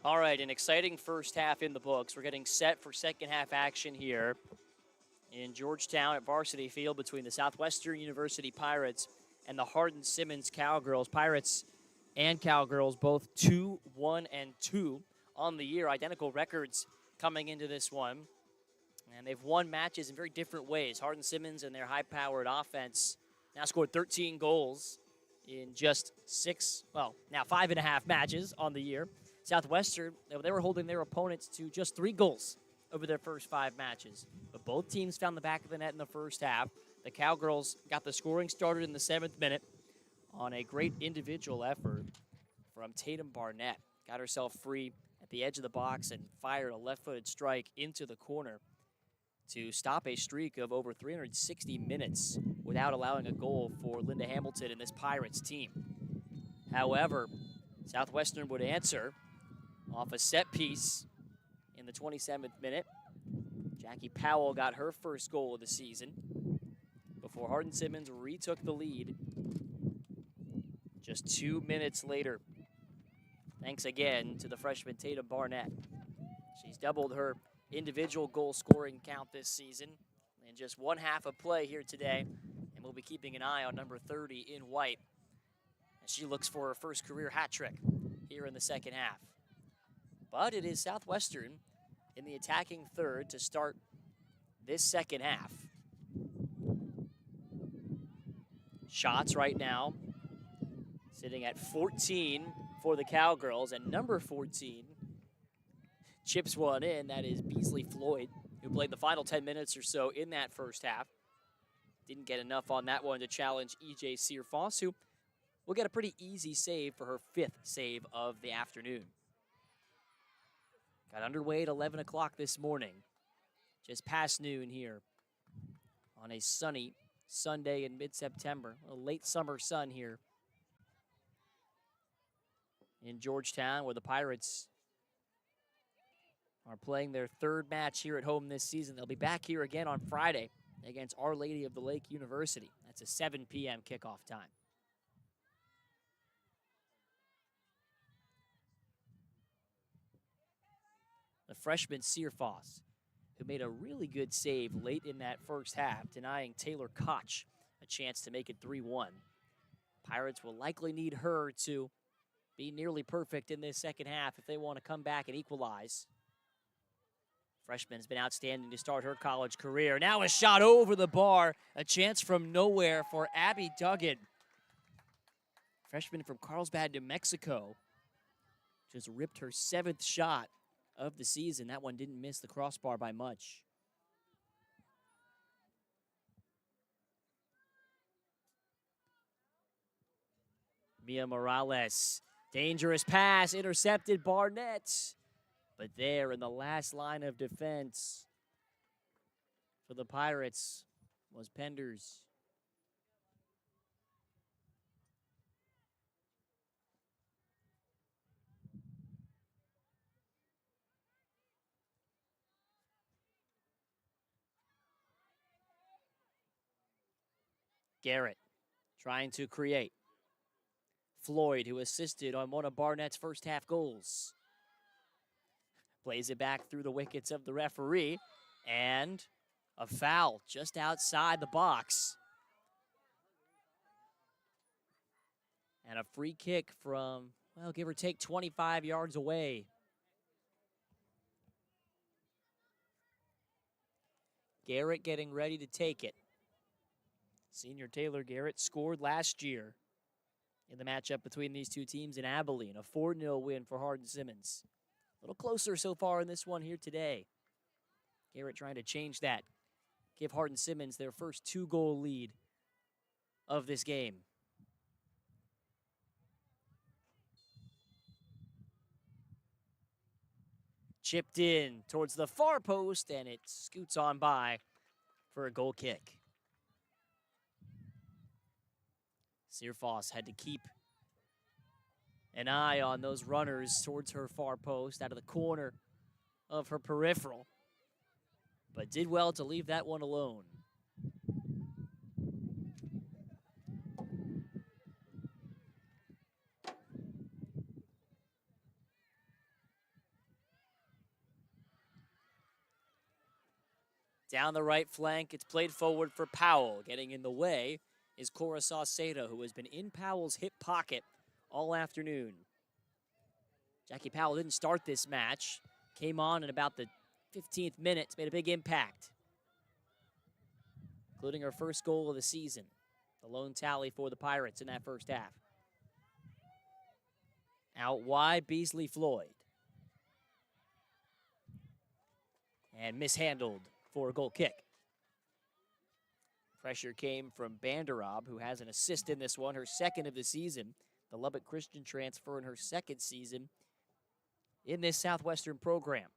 All right, an exciting first half in the books. We're getting set for second half action here in Georgetown at Varsity Field between the Southwestern University Pirates and the Hardin-Simmons Cowgirls. Pirates and Cowgirls both 2-1-2 on the year. Identical records coming into this one. And they've won matches in very different ways. Hardin-Simmons and their high-powered offense now scored 13 goals in just 5.5 matches on the year. Southwestern, they were holding their opponents to just 3 goals over their first 5 matches. But both teams found the back of the net in the first half. The Cowgirls got the scoring started in the 7th minute on a great individual effort from Tatum Barnett. Got herself free at the edge of the box and fired a left-footed strike into the corner to stop a streak of over 360 minutes without allowing a goal for Linda Hamilton and this Pirates team. However, Southwestern would answer off a set piece in the 27th minute. Jackie Powell got her first goal of the season before Hardin-Simmons retook the lead just 2 minutes later. Thanks again to the freshman Tatum Barnett. She's doubled her individual goal scoring count this season in just one half of play here today, and we'll be keeping an eye on number 30 in white as she looks for her first career hat trick here in the second half. But it is Southwestern in the attacking third to start this second half. Shots right now sitting at 14 for the Cowgirls, and number 14 chips one in. That is Beasley Floyd, who played the final 10 minutes or so in that first half. Didn't get enough on that one to challenge E.J. Searfoss, who will get a pretty easy save for her 5th save of the afternoon. Got underway at 11 o'clock this morning, just past noon here on a sunny Sunday in mid-September. A late summer sun here in Georgetown, where the Pirates are playing their 3rd match here at home this season. They'll be back here again on Friday against Our Lady of the Lake University. That's a 7 p.m. kickoff time. The freshman Searfoss, who made a really good save late in that first half, denying Taylor Koch a chance to make it 3-1. Pirates will likely need her to be nearly perfect in this second half if they want to come back and equalize. Freshman's been outstanding to start her college career. Now a shot over the bar, a chance from nowhere for Abby Duggan. Freshman from Carlsbad, New Mexico, just ripped her 7th shot of the season. That one didn't miss the crossbar by much. Mia Morales, dangerous pass, intercepted Barnett. But there in the last line of defense for the Pirates was Penders. Garrett trying to create. Floyd, who assisted on one of Barnett's first half goals, plays it back through the wickets of the referee, and a foul just outside the box. And a free kick from, well, give or take 25 yards away. Garrett getting ready to take it. Senior Taylor Garrett scored last year in the matchup between these two teams in Abilene, a 4-0 win for Hardin-Simmons. A little closer so far in this one here today. Garrett trying to change that, give Hardin-Simmons their first 2-goal lead of this game. Chipped in towards the far post, and it scoots on by for a goal kick. Searfoss had to keep an eye on those runners towards her far post out of the corner of her peripheral, but did well to leave that one alone. Down the right flank, it's played forward for Powell. Getting in the way is Cora Saucedo, who has been in Powell's hip pocket all afternoon. Jackie Powell didn't start this match. Came on in about the 15th minute, made a big impact, including her first goal of the season. The lone tally for the Pirates in that first half. Out wide, Beasley Floyd. And mishandled for a goal kick. Pressure came from Banderob, who has an assist in this one, her second of the season. The Lubbock Christian transfer in her second season in this Southwestern program.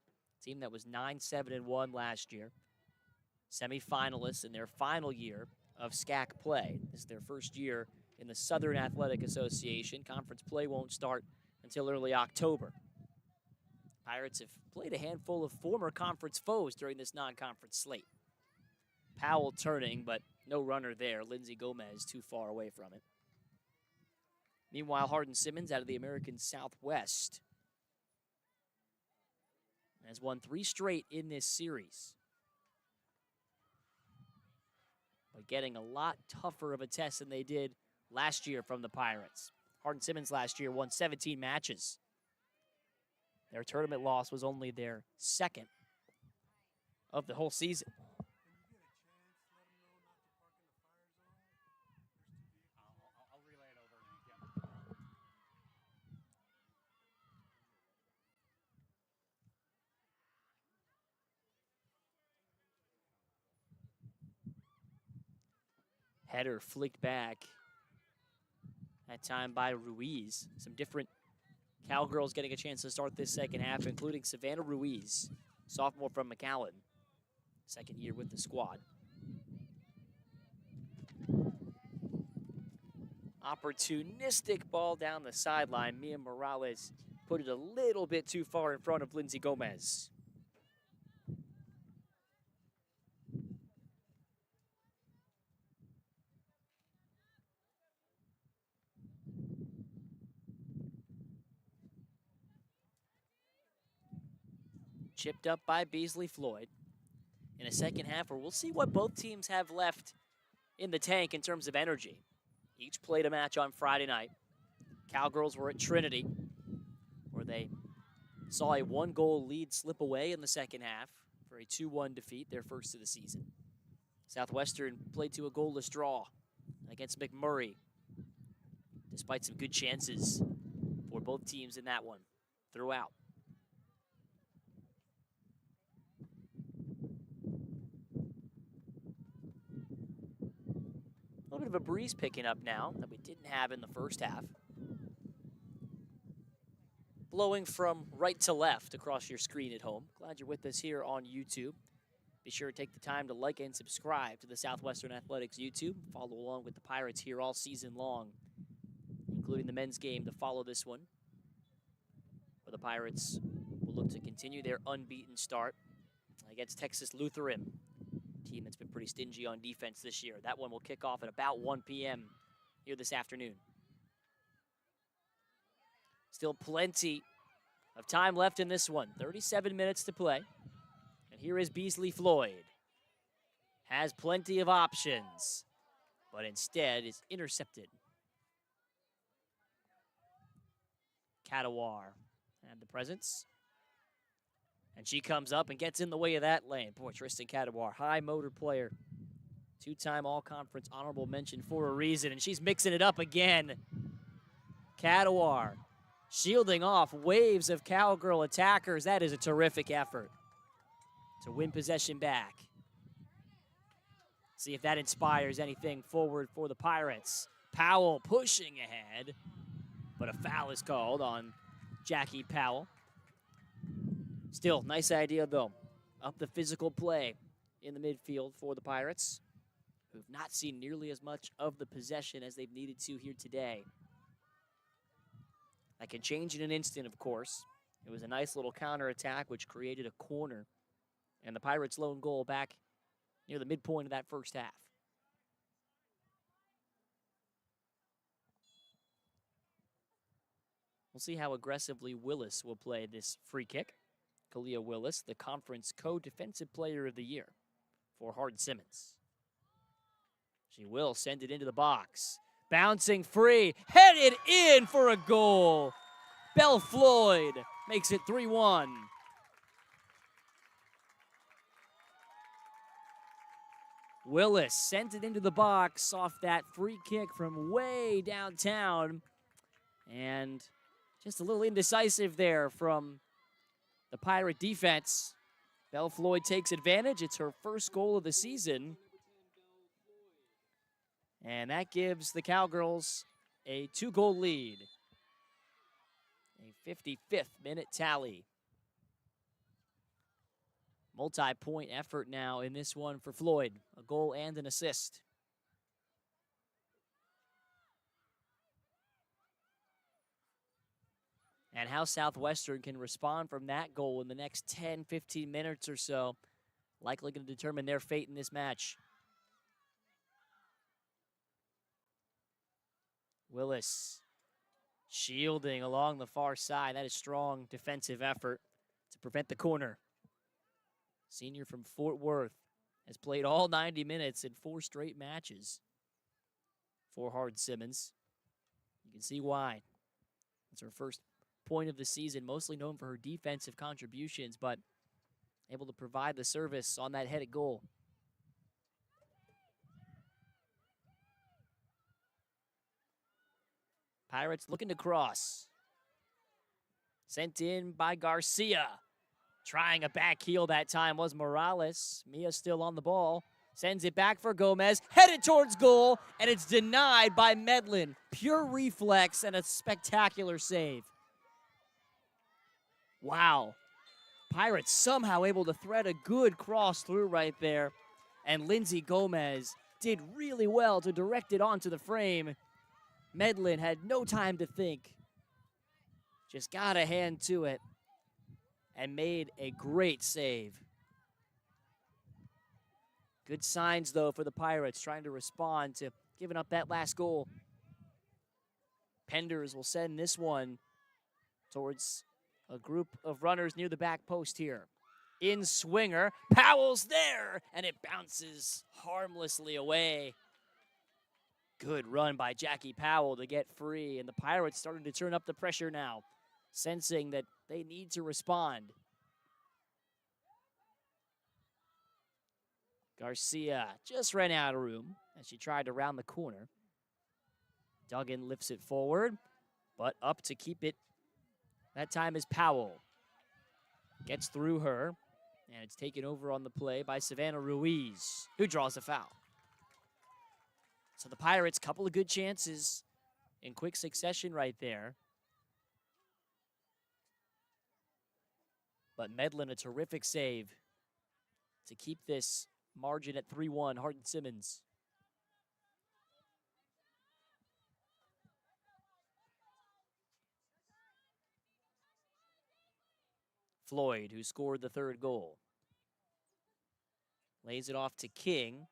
Team that was 9-7-1 last year. Semi-finalists in their final year of SCAC play. This is their first year in the Southern Athletic Association. Conference play won't start until early October. Pirates have played a handful of former conference foes during this non-conference slate. Powell turning, but no runner there. Lindsay Gomez too far away from it. Meanwhile, Hardin-Simmons out of the American Southwest has won 3 straight in this series. But getting a lot tougher of a test than they did last year from the Pirates. Hardin-Simmons last year won 17 matches. Their tournament loss was only their second of the whole season. Header flicked back. That time by Ruiz. Some different Cowgirls getting a chance to start this second half, including Savannah Ruiz, sophomore from McAllen, second year with the squad. Opportunistic ball down the sideline. Mia Morales put it a little bit too far in front of Lindsay Gomez. Chipped up by Beasley Floyd in a second half where we'll see what both teams have left in the tank in terms of energy. Each played a match on Friday night. Cowgirls were at Trinity, where they saw a 1-goal lead slip away in the second half for a 2-1 defeat, their first of the season. Southwestern played to a goalless draw against McMurray, despite some good chances for both teams in that one throughout. A little bit of a breeze picking up now that we didn't have in the first half. Blowing from right to left across your screen at home. Glad you're with us here on YouTube. Be sure to take the time to like and subscribe to the Southwestern Athletics YouTube. Follow along with the Pirates here all season long, including the men's game to follow this one, where the Pirates will look to continue their unbeaten start against Texas Lutheran, team that's been pretty stingy on defense this year. That one will kick off at about 1 p.m. here this afternoon. Still plenty of time left in this one. 37 minutes to play. And here is Beasley Floyd. Has plenty of options, but instead is intercepted. Cadawar had the presence. And she comes up and gets in the way of that lane. Boy, Tristan Cadawar, high motor player. 2-time all-conference honorable mention for a reason. And she's mixing it up again. Cadawar shielding off waves of Cowgirl attackers. That is a terrific effort to win possession back. See if that inspires anything forward for the Pirates. Powell pushing ahead, but a foul is called on Jackie Powell. Still, nice idea, though. Up the physical play in the midfield for the Pirates, who've not seen nearly as much of the possession as they've needed to here today. That can change in an instant, of course. It was a nice little counterattack, which created a corner, and the Pirates' lone goal back near the midpoint of that first half. We'll see how aggressively Willis will play this free kick. Kalia Willis, the conference co-defensive player of the year. for Hardin-Simmons. She will send it into the box. Bouncing free, headed in for a goal. Belle Floyd makes it 3-1. Willis sent it into the box off that free kick from way downtown. And just a little indecisive there from the Pirate defense. Belle Floyd takes advantage. It's her first goal of the season. And that gives the Cowgirls a 2-goal lead. A 55th minute tally. Multi-point effort now in this one for Floyd. A goal and an assist. And how Southwestern can respond from that goal in the next 10, 15 minutes or so, likely going to determine their fate in this match. Willis shielding along the far side. That is strong defensive effort to prevent the corner. Senior from Fort Worth has played all 90 minutes in 4 straight matches for Hardin-Simmons. You can see why. It's her first point of the season, mostly known for her defensive contributions, but able to provide the service on that headed goal. Pirates looking to cross. Sent in by Garcia. Trying a back heel that time was Morales. Mia still on the ball. Sends it back for Gomez. Headed towards goal, and it's denied by Medlin. Pure reflex and a spectacular save. Wow. Pirates somehow able to thread a good cross through right there. And Lindsay Gomez did really well to direct it onto the frame. Medlin had no time to think. Just got a hand to it and made a great save. Good signs, though, for the Pirates trying to respond to giving up that last goal. Penders will send this one towards a group of runners near the back post here. In swinger, Powell's there, and it bounces harmlessly away. Good run by Jackie Powell to get free, and the Pirates starting to turn up the pressure now, sensing that they need to respond. Garcia just ran out of room as she tried to round the corner. Duggan lifts it forward, but up to keep it. That time is Powell. Gets through her, and it's taken over on the play by Savannah Ruiz, who draws a foul. So the Pirates, couple of good chances in quick succession right there. But Medlin, a terrific save to keep this margin at 3-1, Hardin-Simmons. Floyd, who scored the 3rd goal. Lays it off to King,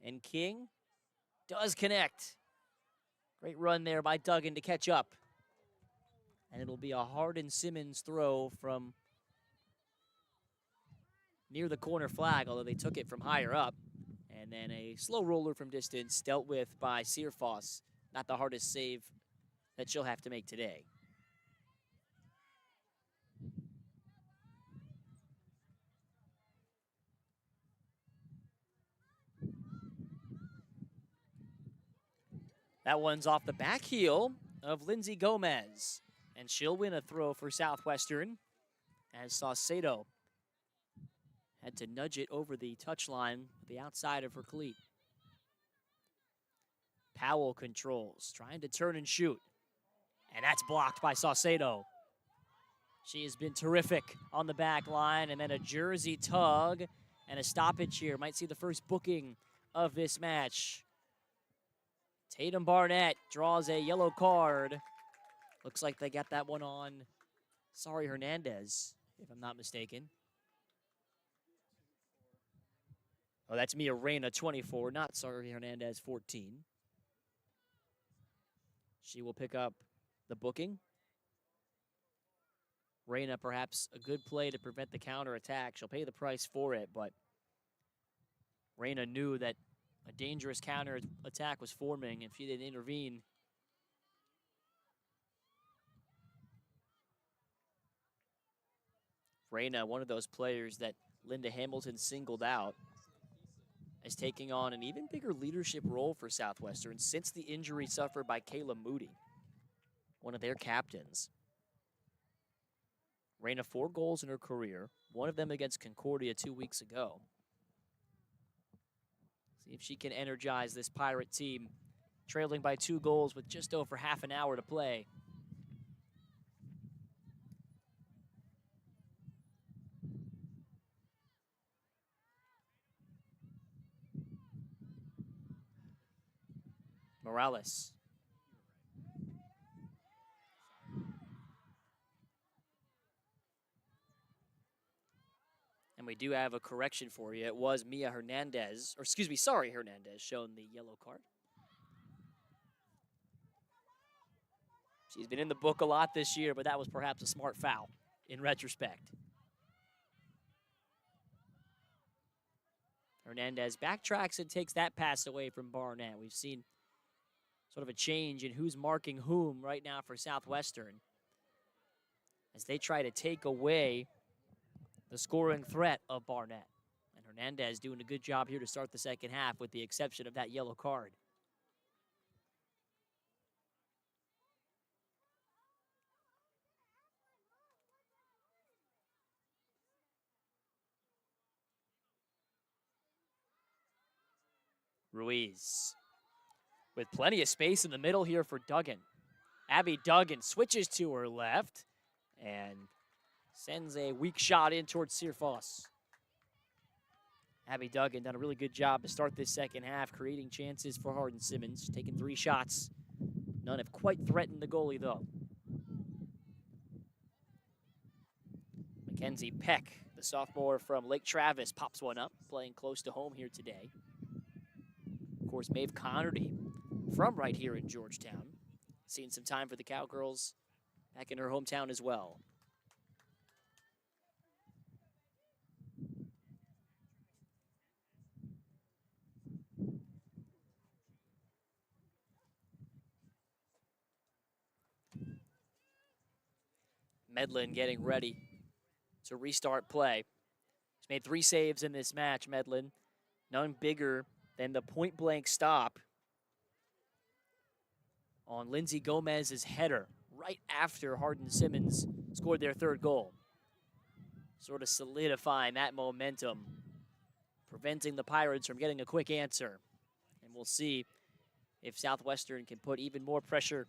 and King does connect. Great run there by Duggan to catch up. And it'll be a Hardin-Simmons throw from near the corner flag, although they took it from higher up. And then a slow roller from distance dealt with by Searfoss. Not the hardest save that she'll have to make today. That one's off the back heel of Lindsay Gomez. And she'll win a throw for Southwestern as Saucedo had to nudge it over the touchline, the outside of her cleat. Powell controls, trying to turn and shoot. And that's blocked by Saucedo. She has been terrific on the back line, and then a jersey tug and a stoppage here. Might see the first booking of this match. Tatum Barnett draws a yellow card. Looks like they got that one on Sari Hernandez, if I'm not mistaken. Oh, that's Mia Reyna, 24, not Sari Hernandez, 14. She will pick up the booking. Reyna, perhaps a good play to prevent the counterattack. She'll pay the price for it, but Reyna knew that a dangerous counter attack was forming if she didn't intervene. Reyna, one of those players that Linda Hamilton singled out as taking on an even bigger leadership role for Southwestern since the injury suffered by Kayla Moody, one of their captains. Reyna 4 goals in her career, one of them against Concordia 2 weeks ago. See if she can energize this Pirate team, trailing by 2 goals with just over half an hour to play. Morales. And we do have a correction for you. It was Mia Hernandez, or excuse me, sorry, Hernandez, shown the yellow card. She's been in the book a lot this year, but that was perhaps a smart foul in retrospect. Hernandez backtracks and takes that pass away from Barnett. We've seen sort of a change in who's marking whom right now for Southwestern as they try to take away the scoring threat of Barnett. And Hernandez doing a good job here to start the second half with the exception of that yellow card. Ruiz with plenty of space in the middle here for Duggan. Abby Duggan switches to her left and sends a weak shot in towards Searfoss. Abby Duggan done a really good job to start this second half, creating chances for Hardin-Simmons, taking 3 shots. None have quite threatened the goalie, though. Mackenzie Peck, the sophomore from Lake Travis, pops one up, playing close to home here today. Of course, Maeve Connerty from right here in Georgetown. Seen some time for the Cowgirls back in her hometown as well. Medlin getting ready to restart play. She's made 3 saves in this match, Medlin. None bigger than the point-blank stop on Lindsay Gomez's header right after Hardin-Simmons scored their 3rd goal. Sort of solidifying that momentum, preventing the Pirates from getting a quick answer. And we'll see if Southwestern can put even more pressure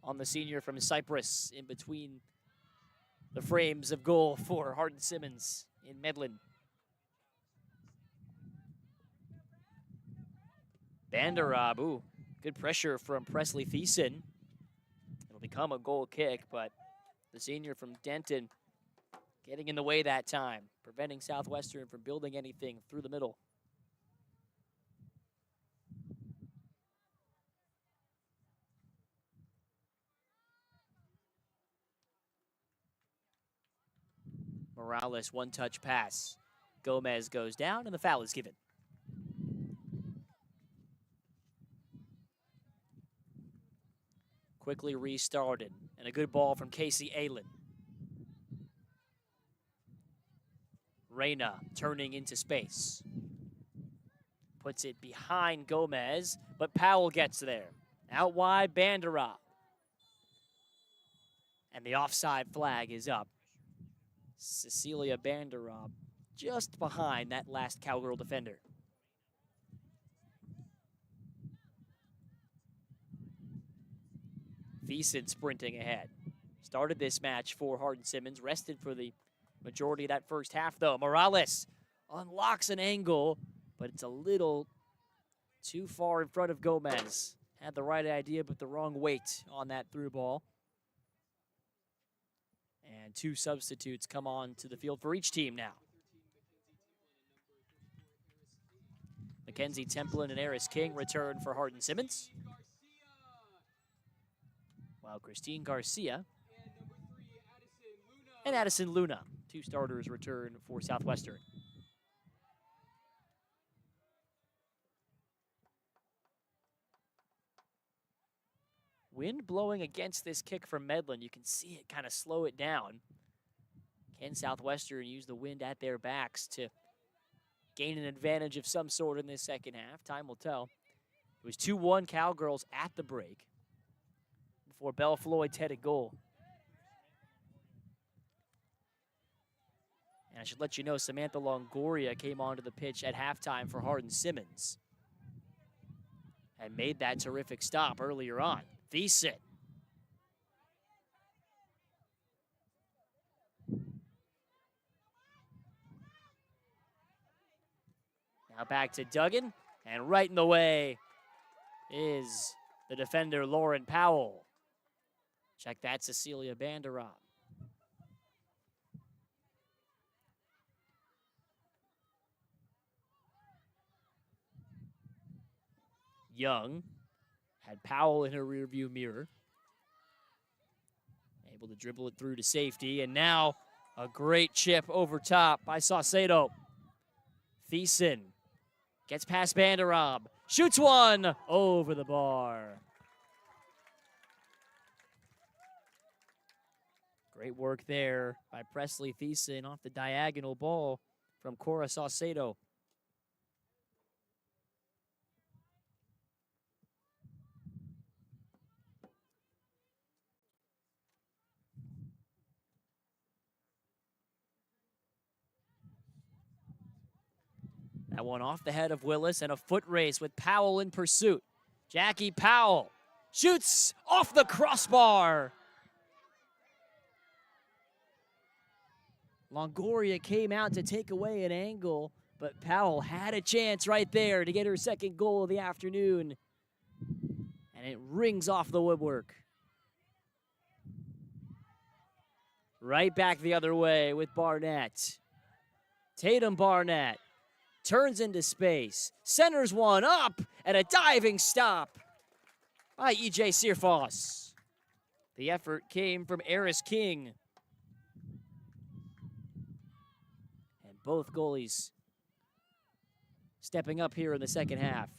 on the senior from Cyprus in between the frames of goal for Hardin-Simmons in Medlin. Banderab, ooh, good pressure from Presley Thiessen. It'll become a goal kick, but the senior from Denton getting in the way that time, preventing Southwestern from building anything through the middle. Morales, one-touch pass. Gomez goes down, and the foul is given. Quickly restarted, and a good ball from Casey Aylen. Reyna turning into space. Puts it behind Gomez, but Powell gets there. Out wide, Banderab. And the offside flag is up. Cecilia Banderab just behind that last Cowgirl defender. Thiessen sprinting ahead. Started this match for Hardin-Simmons, rested for the majority of that first half, though. Morales unlocks an angle, but it's a little too far in front of Gomez. Had the right idea, but the wrong weight on that through ball. And 2 substitutes come on to the field for each team now. Mackenzie Templin and Eris King return for Hardin-Simmons, while Christine Garcia and Addison Luna, 2 starters, return for Southwestern. Wind blowing against this kick from Medlin. You can see it kind of slow it down. Can Southwestern use the wind at their backs to gain an advantage of some sort in this second half? Time will tell. It was 2-1 Cowgirls at the break before Belle Floyd's headed goal. And I should let you know, Samantha Longoria came onto the pitch at halftime for Hardin-Simmons and made that terrific stop earlier on. Thiessen. Now back to Duggan, and right in the way is the defender Lauren Powell. Check that, Cecilia Banderob. Young had Powell in her rearview mirror. Able to dribble it through to safety, and now a great chip over top by Saucedo. Thiessen gets past Banderob, shoots one over the bar. Great work there by Presley Thiessen off the diagonal ball from Cora Saucedo. That one off the head of Willis, and a foot race with Powell in pursuit. Jackie Powell shoots off the crossbar. Longoria came out to take away an angle, but Powell had a chance right there to get her second goal of the afternoon. And it rings off the woodwork. Right back the other way with Barnett. Tatum Barnett turns into space, centers one up, and a diving stop by E.J. Searfoss. The effort came from Eris King. And both goalies stepping up here in the second half.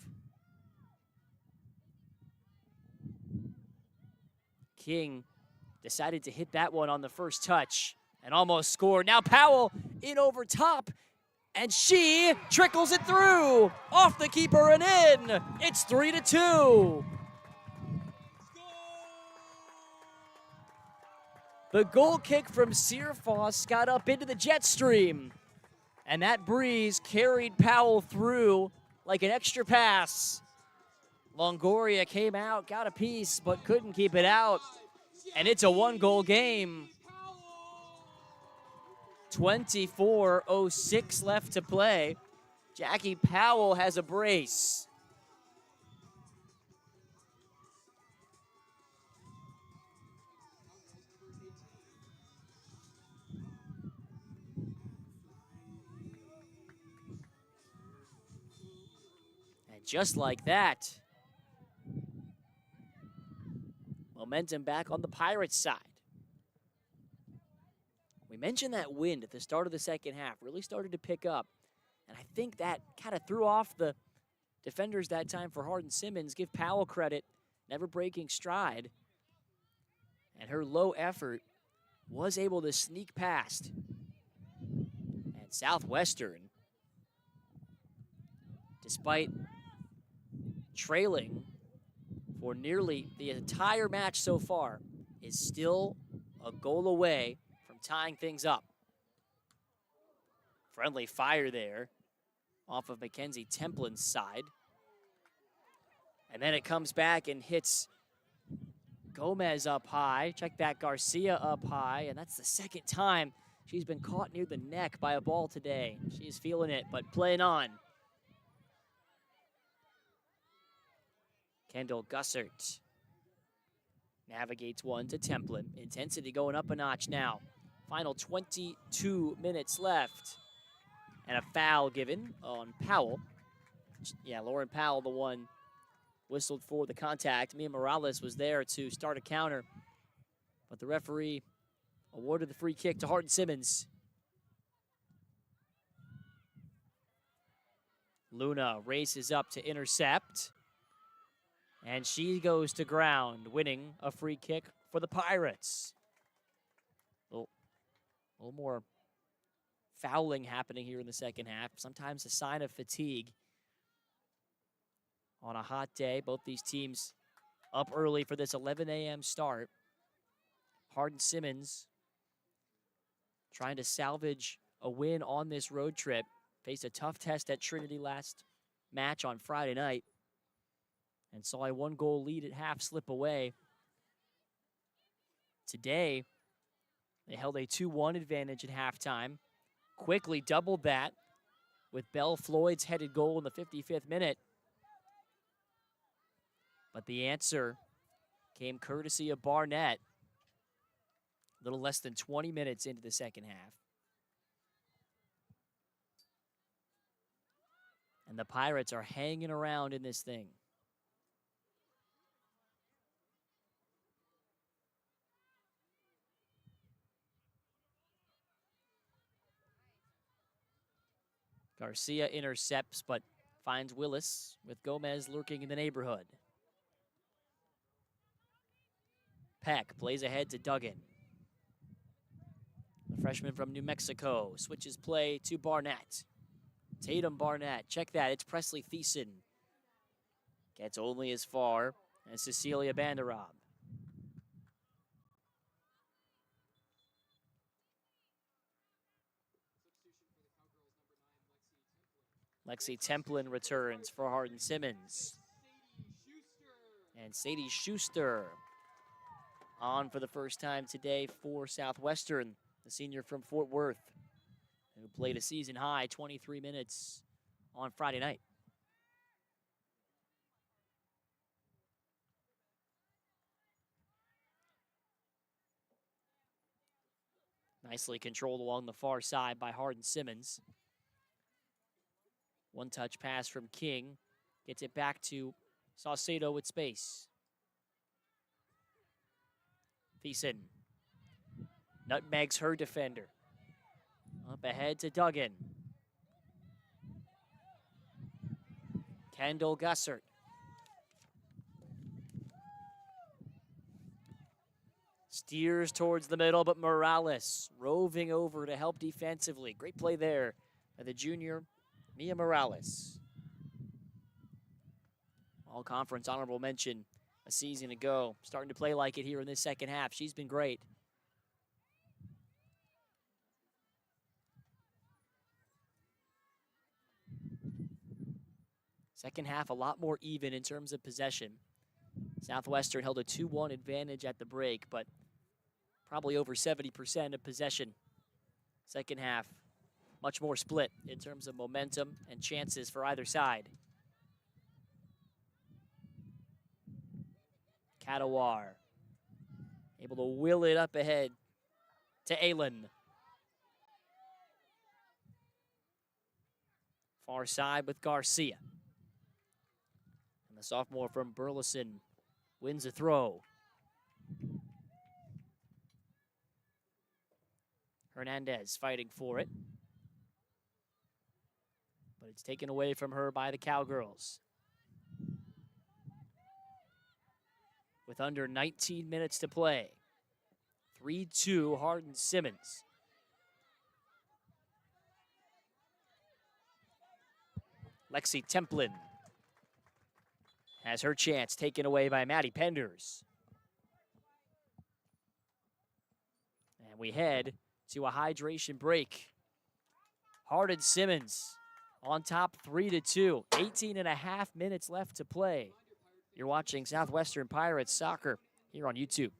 King decided to hit that one on the first touch and almost scored. Now Powell in over top, and she trickles it through, off the keeper and in. It's 3-2. The goal kick from Searfoss got up into the jet stream, and that breeze carried Powell through like an extra pass. Longoria came out, got a piece, but couldn't keep it out, and it's a one-goal game. 24:06 left to play. Jackie Powell has a brace. And just like that, momentum back on the Pirates' side. We mentioned that wind at the start of the second half really started to pick up, and I think that kind of threw off the defenders that time for Hardin-Simmons. Give Powell credit, never breaking stride, and her low effort was able to sneak past. And Southwestern, despite trailing for nearly the entire match so far, is still a goal away from tying things up. Friendly fire there off of Mackenzie Templin's side. And then it comes back and hits Gomez up high. Check that, Garcia up high. And that's the second time she's been caught near the neck by a ball today. She's feeling it, but playing on. Kendall Gussert navigates one to Templin. Intensity going up a notch now. Final 22 minutes left. And a foul given on Powell. Yeah, Lauren Powell, the one whistled for the contact. Mia Morales was there to start a counter, but the referee awarded the free kick to Hardin-Simmons. Luna races up to intercept. And she goes to ground, winning a free kick for the Pirates. A little more fouling happening here in the second half. Sometimes a sign of fatigue on a hot day. Both these teams up early for this 11 a.m. start. Hardin-Simmons trying to salvage a win on this road trip. Faced a tough test at Trinity last match on Friday night and saw a 1-goal lead at half slip away. Today, they held a 2-1 advantage at halftime. Quickly doubled that with Belle Floyd's headed goal in the 55th minute. But the answer came courtesy of Barnett a little less than 20 minutes into the second half. And the Pirates are hanging around in this thing. Garcia intercepts, but finds Willis with Gomez lurking in the neighborhood. Peck plays ahead to Duggan. The freshman from New Mexico switches play to Barnett. Tatum Barnett, check that, it's Presley Thiessen. Gets only as far as Cecilia Banderob. Lexi Templin returns for Hardin-Simmons. And Sadie Schuster on for the first time today for Southwestern, the senior from Fort Worth, who played a season-high 23 minutes on Friday night. Nicely controlled along the far side by Hardin-Simmons. One-touch pass from King. Gets it back to Saucedo with space. Thiessen nutmegs her defender. Up ahead to Duggan. Kendall Gussert. Steers towards the middle, but Morales roving over to help defensively. Great play there by the junior, Mia Morales. All-conference honorable mention a season ago. Starting to play like it here in this second half. She's been great. Second half, a lot more even in terms of possession. Southwestern held a 2-1 advantage at the break, but probably over 70% of possession. Second half, much more split in terms of momentum and chances for either side. Cadawar able to will it up ahead to Aylin. Far side with Garcia. And the sophomore from Burleson wins a throw. Hernandez fighting for it. But it's taken away from her by the Cowgirls. With under 19 minutes to play. 3-2 Hardin-Simmons. Lexi Templin has her chance taken away by Maddie Penders. And we head to a hydration break. Hardin-Simmons on top 3-2. 18.5 minutes left to play. You're watching Southwestern Pirates soccer here on YouTube.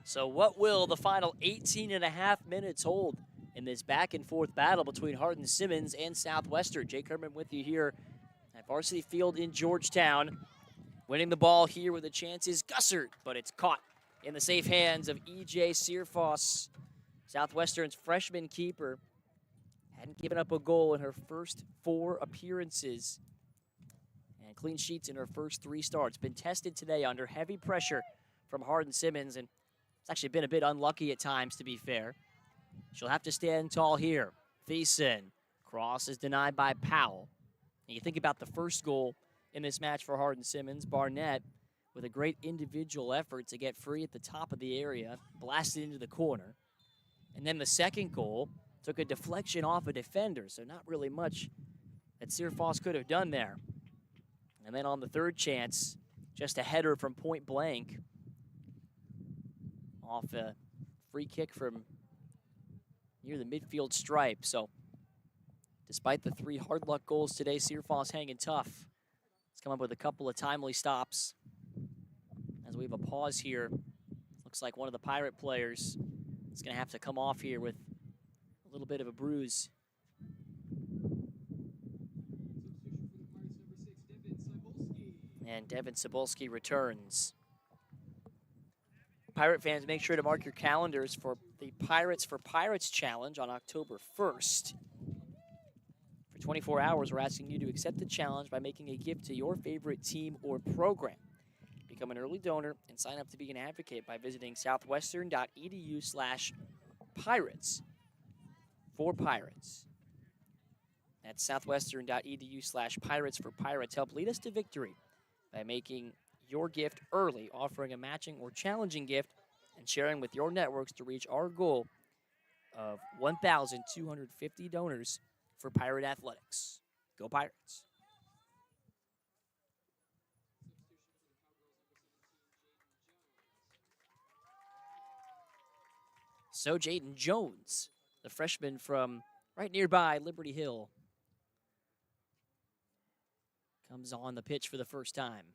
So what will the final 18 and a half minutes hold in this back and forth battle between Hardin-Simmons and Southwestern? Jake Herman with you here at Varsity Field in Georgetown. Winning the ball here with a chance is Gussert, but it's caught in the safe hands of E.J. Searfoss. Southwestern's freshman keeper hadn't given up a goal in her first 4 appearances. And clean sheets in her first 3 starts. Been tested today under heavy pressure from Hardin-Simmons, and it's actually been a bit unlucky at times, to be fair. She'll have to stand tall here. Thiessen. Cross is denied by Powell. And you think about the first goal in this match for Hardin-Simmons. Barnett, with a great individual effort to get free at the top of the area, blasted into the corner. And then the second goal took a deflection off a defender, so not really much that Searfoss could have done there. And then on the third chance, just a header from point blank off a free kick from near the midfield stripe. So despite the 3 hard luck goals today, Searfoss hanging tough. He's come up with a couple of timely stops. As we have a pause here, looks like one of the Pirate players is going to have to come off here with a little bit of a bruise. And Devin Cebulski returns. Pirate fans, make sure to mark your calendars for the Pirates for Pirates Challenge on October 1st. For 24 hours, we're asking you to accept the challenge by making a gift to your favorite team or program. Become an early donor and sign up to be an advocate by visiting southwestern.edu/pirates for Pirates. That's southwestern.edu/pirates for Pirates. Help lead us to victory by making your gift early, offering a matching or challenging gift, and sharing with your networks to reach our goal of 1,250 donors for Pirate Athletics. Go Pirates. So Jaden Jones, the freshman from right nearby Liberty Hill, comes on the pitch for the first time.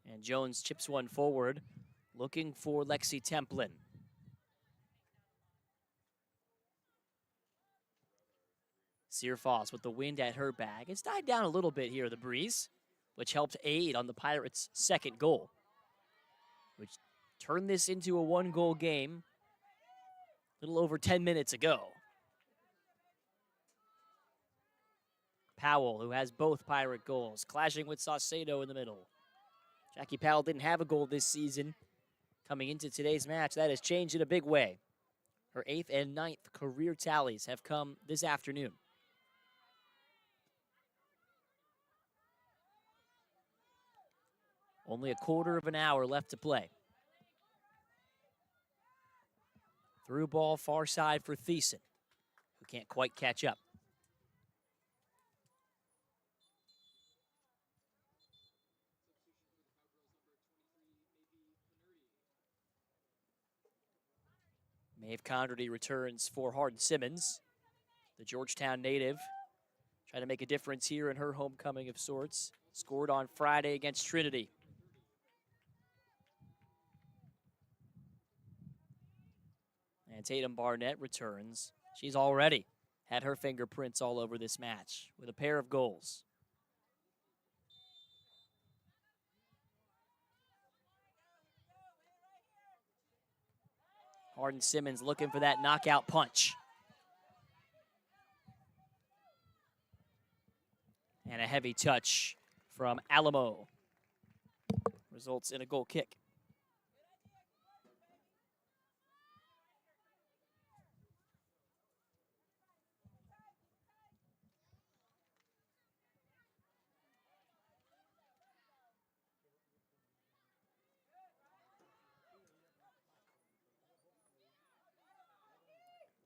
And Jones chips one forward, looking for Lexi Templin. Searfoss with the wind at her back. It's died down a little bit here, the breeze, which helped aid on the Pirates' second goal, which turned this into a 1-goal game a little over 10 minutes ago. Powell, who has both Pirate goals, clashing with Saucedo in the middle. Jackie Powell didn't have a goal this season. Coming into today's match, that has changed in a big way. Her 8th and 9th career tallies have come this afternoon. Only a quarter of an hour left to play. Through ball far side for Thiessen, who can't quite catch up. Maeve Condraty returns for Hardin-Simmons. The Georgetown native trying to make a difference here in her homecoming of sorts. Scored on Friday against Trinity. And Tatum Barnett returns. She's already had her fingerprints all over this match with a pair of goals. Hardin-Simmons looking for that knockout punch. And a heavy touch from Alamo. Results in a goal kick.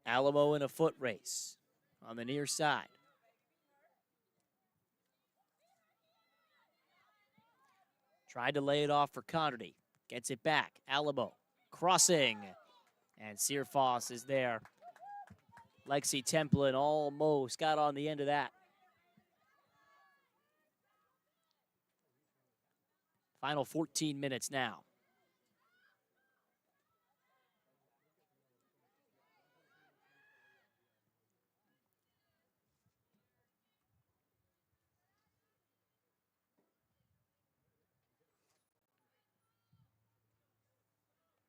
Alamo in a foot race on the near side. Tried to lay it off for Connerty. Gets it back. Alamo crossing. And Searfoss is there Lexi Templin almost got on the end of that. Final 14 minutes now.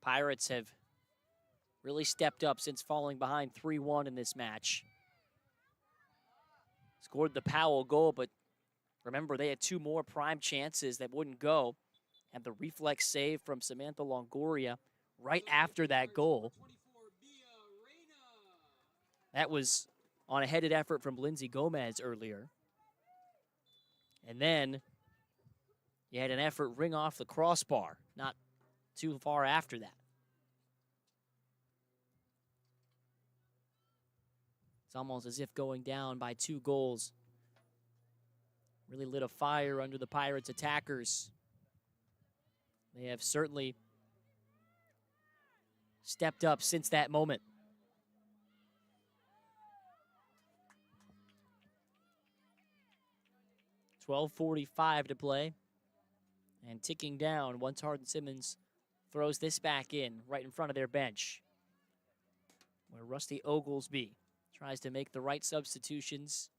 Pirates have really stepped up since falling behind 3-1 in this match. Scored the Powell goal, but remember, they had 2 more prime chances that wouldn't go. And the reflex save from Samantha Longoria right after that goal. That was on a headed effort from Lindsay Gomez earlier. And then you had an effort ring off the crossbar, not too far after that. It's almost as if going down by 2 goals really lit a fire under the Pirates' attackers. They have certainly stepped up since that moment. .12:45 to play. And ticking down once Hardin-Simmons throws this back in right in front of their bench, where Rusty Oglesby tries to make the right substitutions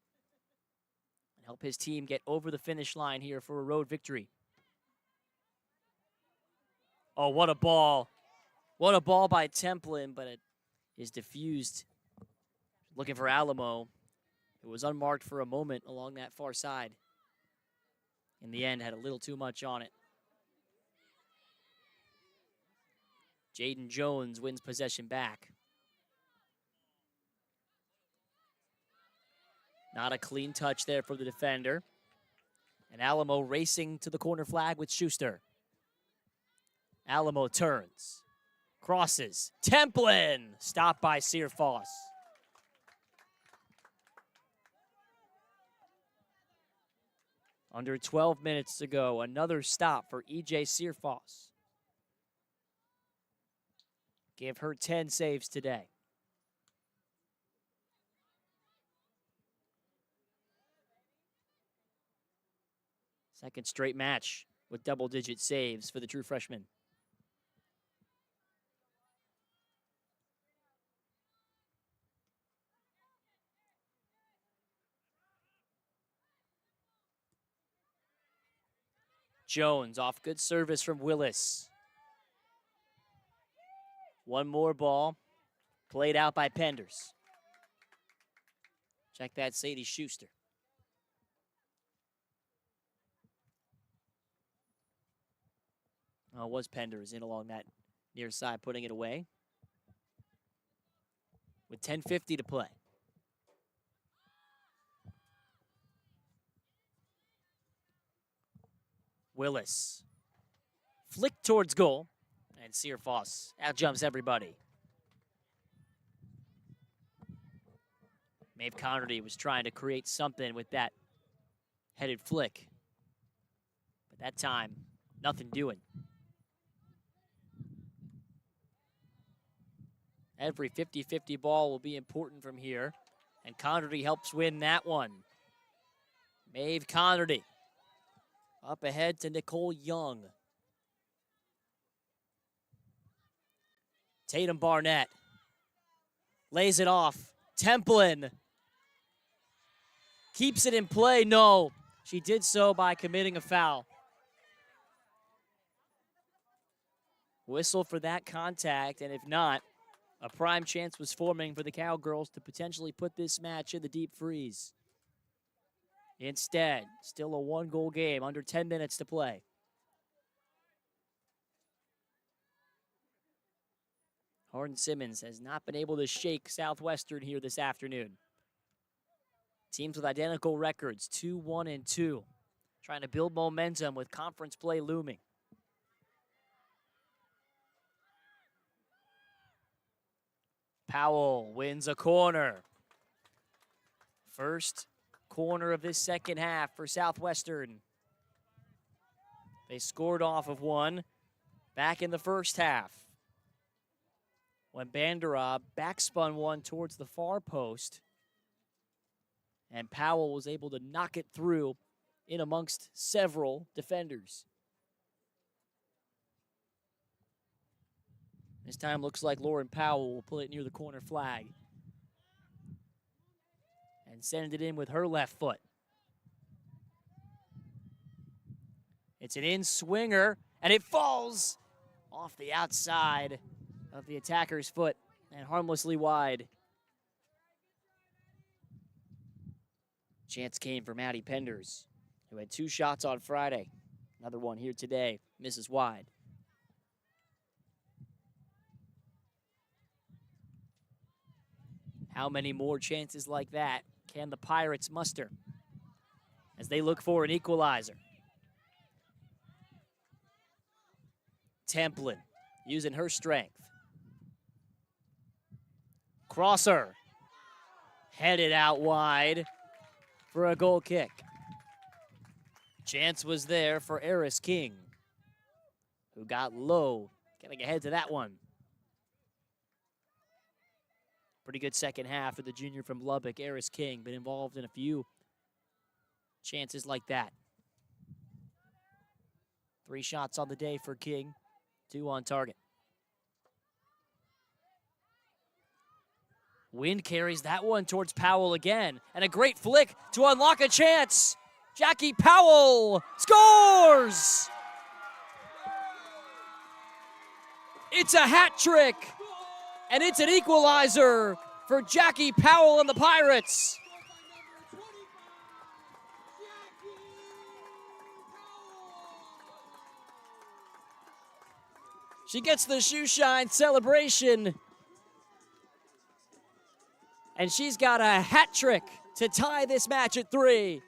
and help his team get over the finish line here for a road victory. Oh, what a ball. What a ball by Templin, but it is diffused. Looking for Alamo. It was unmarked for a moment along that far side. In the end, had a little too much on it. Jaden Jones wins possession back. Not a clean touch there for the defender. And Alamo racing to the corner flag with Schuster. Alamo turns, crosses, Templin, stopped by Searfoss. Under 12 minutes to go, another stop for E.J. Searfoss. Gave her 10 saves today. Second straight match with double-digit saves for the true freshman. Jones off good service from Willis. One more ball played out by Penders. Check that, Sadie Schuster. Oh, it was Penders in along that near side, putting it away. With 10:50 to play. Willis. Flick towards goal. And Searfoss out-jumps everybody. Maeve Connerty was trying to create something with that headed flick. But that time, nothing doing. Every 50-50 ball will be important from here. And Connerty helps win that one. Maeve Connerty up ahead to Nicole Young. Tatum Barnett lays it off. Templin keeps it in play. No, she did so by committing a foul. Whistle for that contact, and if not, a prime chance was forming for the Cowgirls to potentially put this match in the deep freeze. Instead, still a 1-goal game, under 10 minutes to play. Hardin-Simmons has not been able to shake Southwestern here this afternoon. Teams with identical records, 2-1-2, trying to build momentum with conference play looming. Powell wins a corner. First corner of this second half for Southwestern. They scored off of one back in the first half. when Bandera backspun one towards the far post, and Powell was able to knock it through in amongst several defenders. This time looks like Lauren Powell will pull it near the corner flag and send it in with her left foot. It's an in-swinger, and it falls off the outside of the attacker's foot and harmlessly wide. Chance came for Maddie Penders, who had 2 shots on Friday. Another one here today, misses wide. How many more chances like that can the Pirates muster as they look for an equalizer? Templin using her strength. Crosser headed out wide for a goal kick. Chance was there for Eris King, who got low, getting ahead to that one. Pretty good second half for the junior from Lubbock, Eris King, been involved in a few chances like that. 3 shots on the day for King, 2 on target. Wind carries that one towards Powell again, and a great flick to unlock a chance. Jackie Powell scores! It's a hat trick, and it's an equalizer for Jackie Powell and the Pirates. She gets the shoe shine celebration, and she's got a hat trick to tie this match at 3.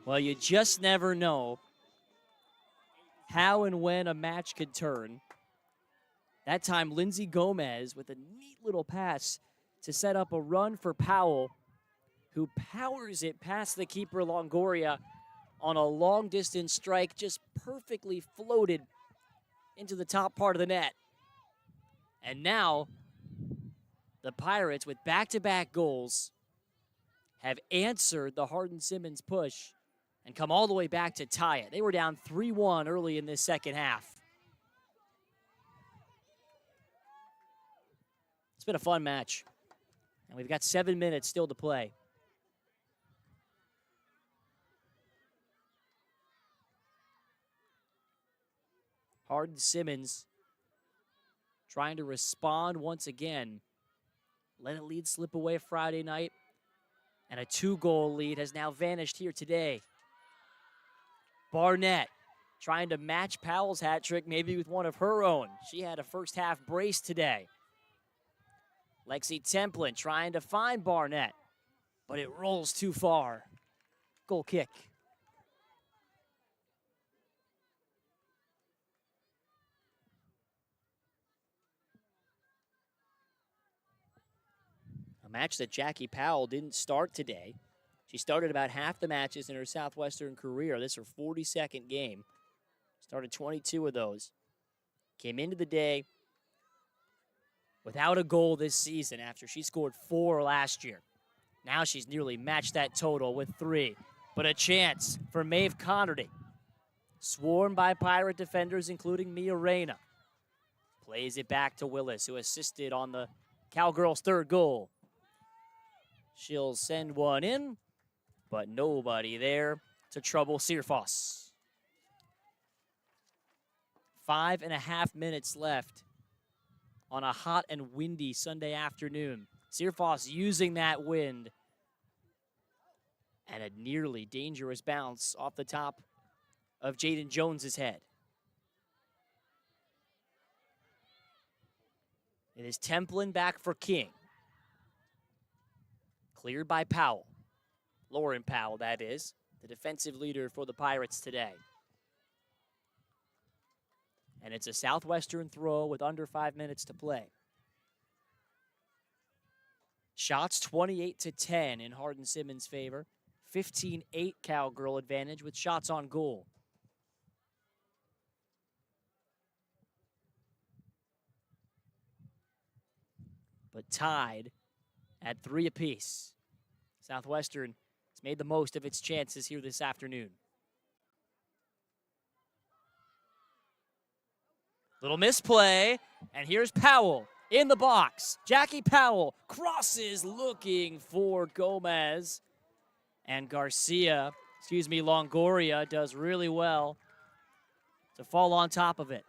Well, you just never know how and when a match could turn. That time, Lindsay Gomez with a neat little pass to set up a run for Powell, who powers it past the keeper Longoria on a long-distance strike, just perfectly floated into the top part of the net. And now, the Pirates, with back-to-back goals, have answered the Hardin-Simmons push and come all the way back to tie it. They were down 3-1 early in this second half. It's been a fun match, and we've got 7 minutes still to play. Hardin-Simmons trying to respond once again. Let a lead slip away Friday night, and a 2-goal lead has now vanished here today. Barnett trying to match Powell's hat trick, maybe with one of her own. She had a first half brace today. Lexi Templin trying to find Barnett, but it rolls too far. Goal kick. A match that Jackie Powell didn't start today. She started about half the matches in her Southwestern career. This is her 42nd game. Started 22 of those. Came into the day without a goal this season after she scored 4 last year. Now she's nearly matched that total with 3. But a chance for Maeve Connerty. Swarmed by Pirate defenders, including Mia Reyna. Plays it back to Willis, who assisted on the Cowgirls' 3rd goal. She'll send one in, but nobody there to trouble Searfoss. 5.5 minutes left on a hot and windy Sunday afternoon. Searfoss using that wind, and a nearly dangerous bounce off the top of Jaden Jones's head. It is Templin back for King. Cleared by Powell. Lauren Powell, that is, the defensive leader for the Pirates today. And it's a Southwestern throw with under 5 minutes to play. Shots 28-10 in Hardin-Simmons' favor. 15-8 Cowgirl advantage with shots on goal. But tied at 3 apiece. Southwestern has made the most of its chances here this afternoon. Little misplay, and here's Powell in the box. Jackie Powell crosses looking for Gomez. And Longoria does really well to fall on top of it.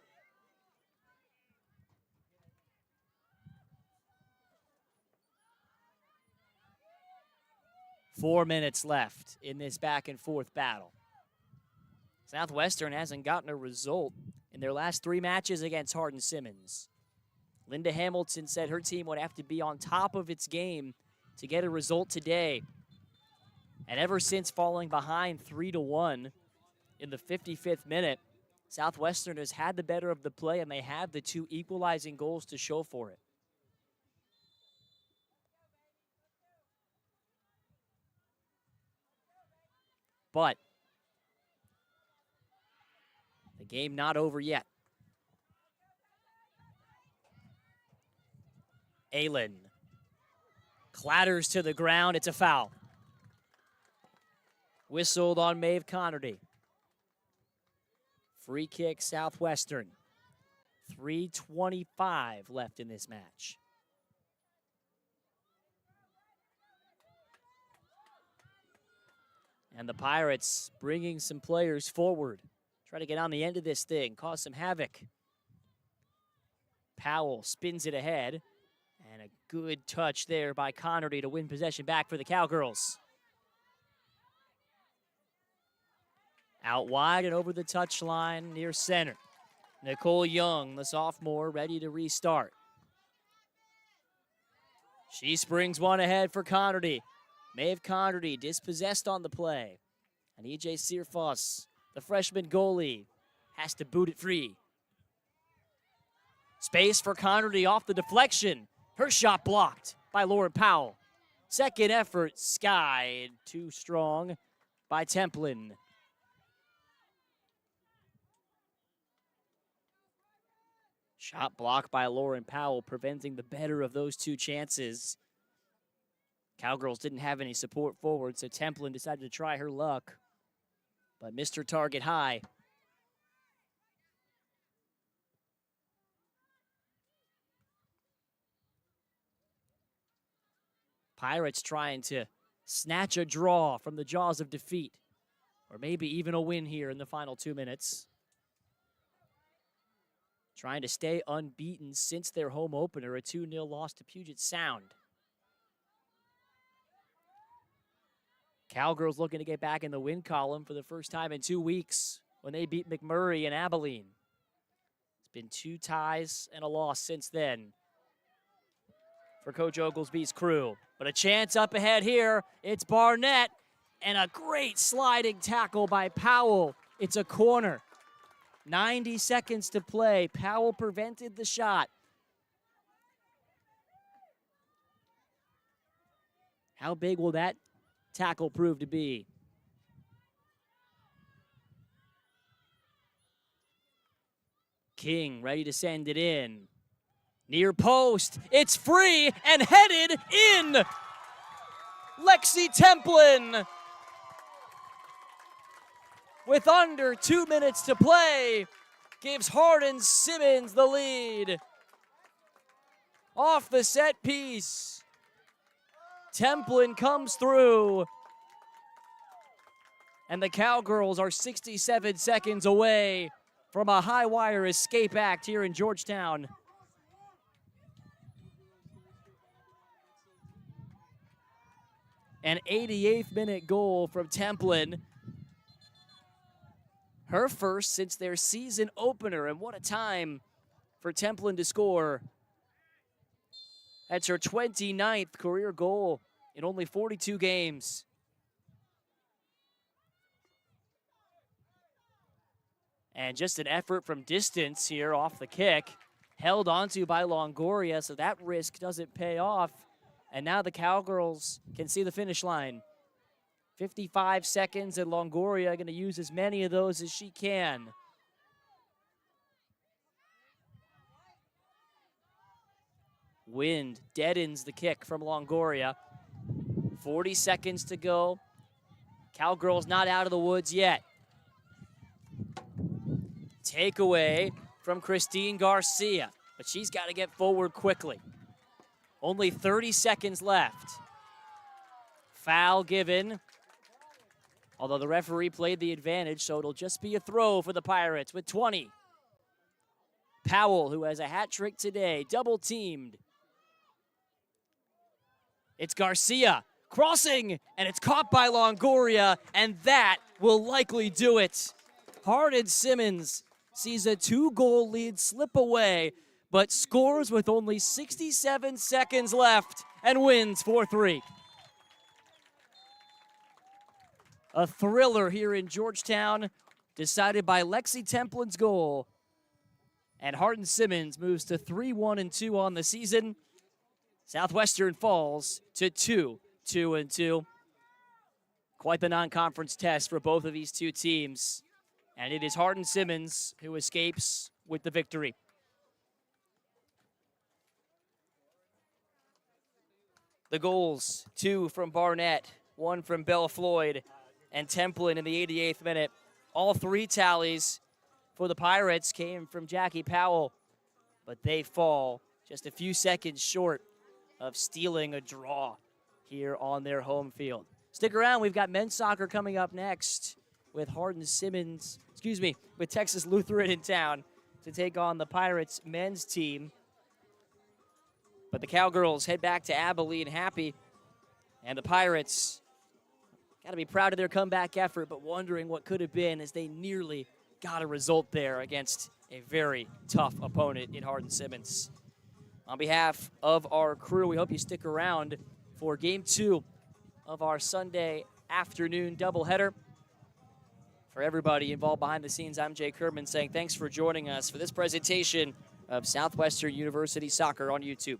Four minutes left in this back and forth battle. Southwestern hasn't gotten a result in their last 3 matches against Hardin-Simmons. Linda Hamilton said her team would have to be on top of its game to get a result today. And ever since falling behind 3-1 in the 55th minute, Southwestern has had the better of the play, and they have the 2 equalizing goals to show for it. But the game not over yet. Aylen clatters to the ground. It's a foul. Whistled on Maeve Connerty. Free kick Southwestern. 3:25 left in this match. And the Pirates bringing some players forward. Try to get on the end of this thing, cause some havoc. Powell spins it ahead. And a good touch there by Connerty to win possession back for the Cowgirls. Out wide and over the touchline near center. Nicole Young, the sophomore, ready to restart. She springs one ahead for Connerty. Maeve Connerty dispossessed on the play. And E.J. Searfoss, the freshman goalie, has to boot it free. Space for Connerty off the deflection. Her shot blocked by Lauren Powell. Second effort, skied too strong by Templin. Shot blocked by Lauren Powell, preventing the better of those 2 chances. Cowgirls didn't have any support forward, so Templin decided to try her luck, but missed her target high. Pirates trying to snatch a draw from the jaws of defeat, or maybe even a win here in the final 2 minutes. Trying to stay unbeaten since their home opener, a 2-0 loss to Puget Sound. Cowgirls looking to get back in the win column for the first time in 2 weeks when they beat McMurray and Abilene. It's been 2 ties and a loss since then for Coach Oglesby's crew. But a chance up ahead here. It's Barnett, and a great sliding tackle by Powell. It's a corner. 90 seconds to play. Powell prevented the shot. How big will that tackle prove to be? King ready to send it in. Near post, it's free and headed in. Lexi Templin, with under 2 minutes to play, gives Hardin-Simmons the lead. Off the set piece, Templin comes through, and the Cowgirls are 67 seconds away from a high wire escape act here in Georgetown. An 88th minute goal from Templin. Her first since their season opener, and what a time for Templin to score. That's her 29th career goal in only 42 games. And just an effort from distance here off the kick. Held onto by Longoria, so that risk doesn't pay off. And now the Cowgirls can see the finish line. 55 seconds, and Longoria going to use as many of those as she can. Wind deadens the kick from Longoria. 40 seconds to go. Cowgirls not out of the woods yet. Takeaway from Christine Garcia, but she's got to get forward quickly. Only 30 seconds left. Foul given, although the referee played the advantage, so it'll just be a throw for the Pirates with 20. Powell, who has a hat trick today, double teamed. It's Garcia crossing, and it's caught by Longoria, and that will likely do it. Hardin-Simmons sees a 2-goal lead slip away, but scores with only 67 seconds left and wins 4-3. A thriller here in Georgetown, decided by Lexi Templin's goal. And Hardin-Simmons moves to 3-1-2 on the season. Southwestern falls to 2-2-2. Quite the non-conference test for both of these two teams. And it is Hardin-Simmons who escapes with the victory. The goals, 2 from Barnett, 1 from Belle Floyd, and Templin in the 88th minute. All 3 tallies for the Pirates came from Jackie Powell, but they fall just a few seconds short of stealing a draw here on their home field. Stick around, we've got men's soccer coming up next with with Texas Lutheran in town to take on the Pirates men's team. But the Cowgirls head back to Abilene happy, and the Pirates got to be proud of their comeback effort, but wondering what could have been as they nearly got a result there against a very tough opponent in Hardin-Simmons. On behalf of our crew, we hope you stick around for Game 2 of our Sunday afternoon doubleheader. For everybody involved behind the scenes, I'm Jay Kerman saying thanks for joining us for this presentation of Southwestern University Soccer on YouTube.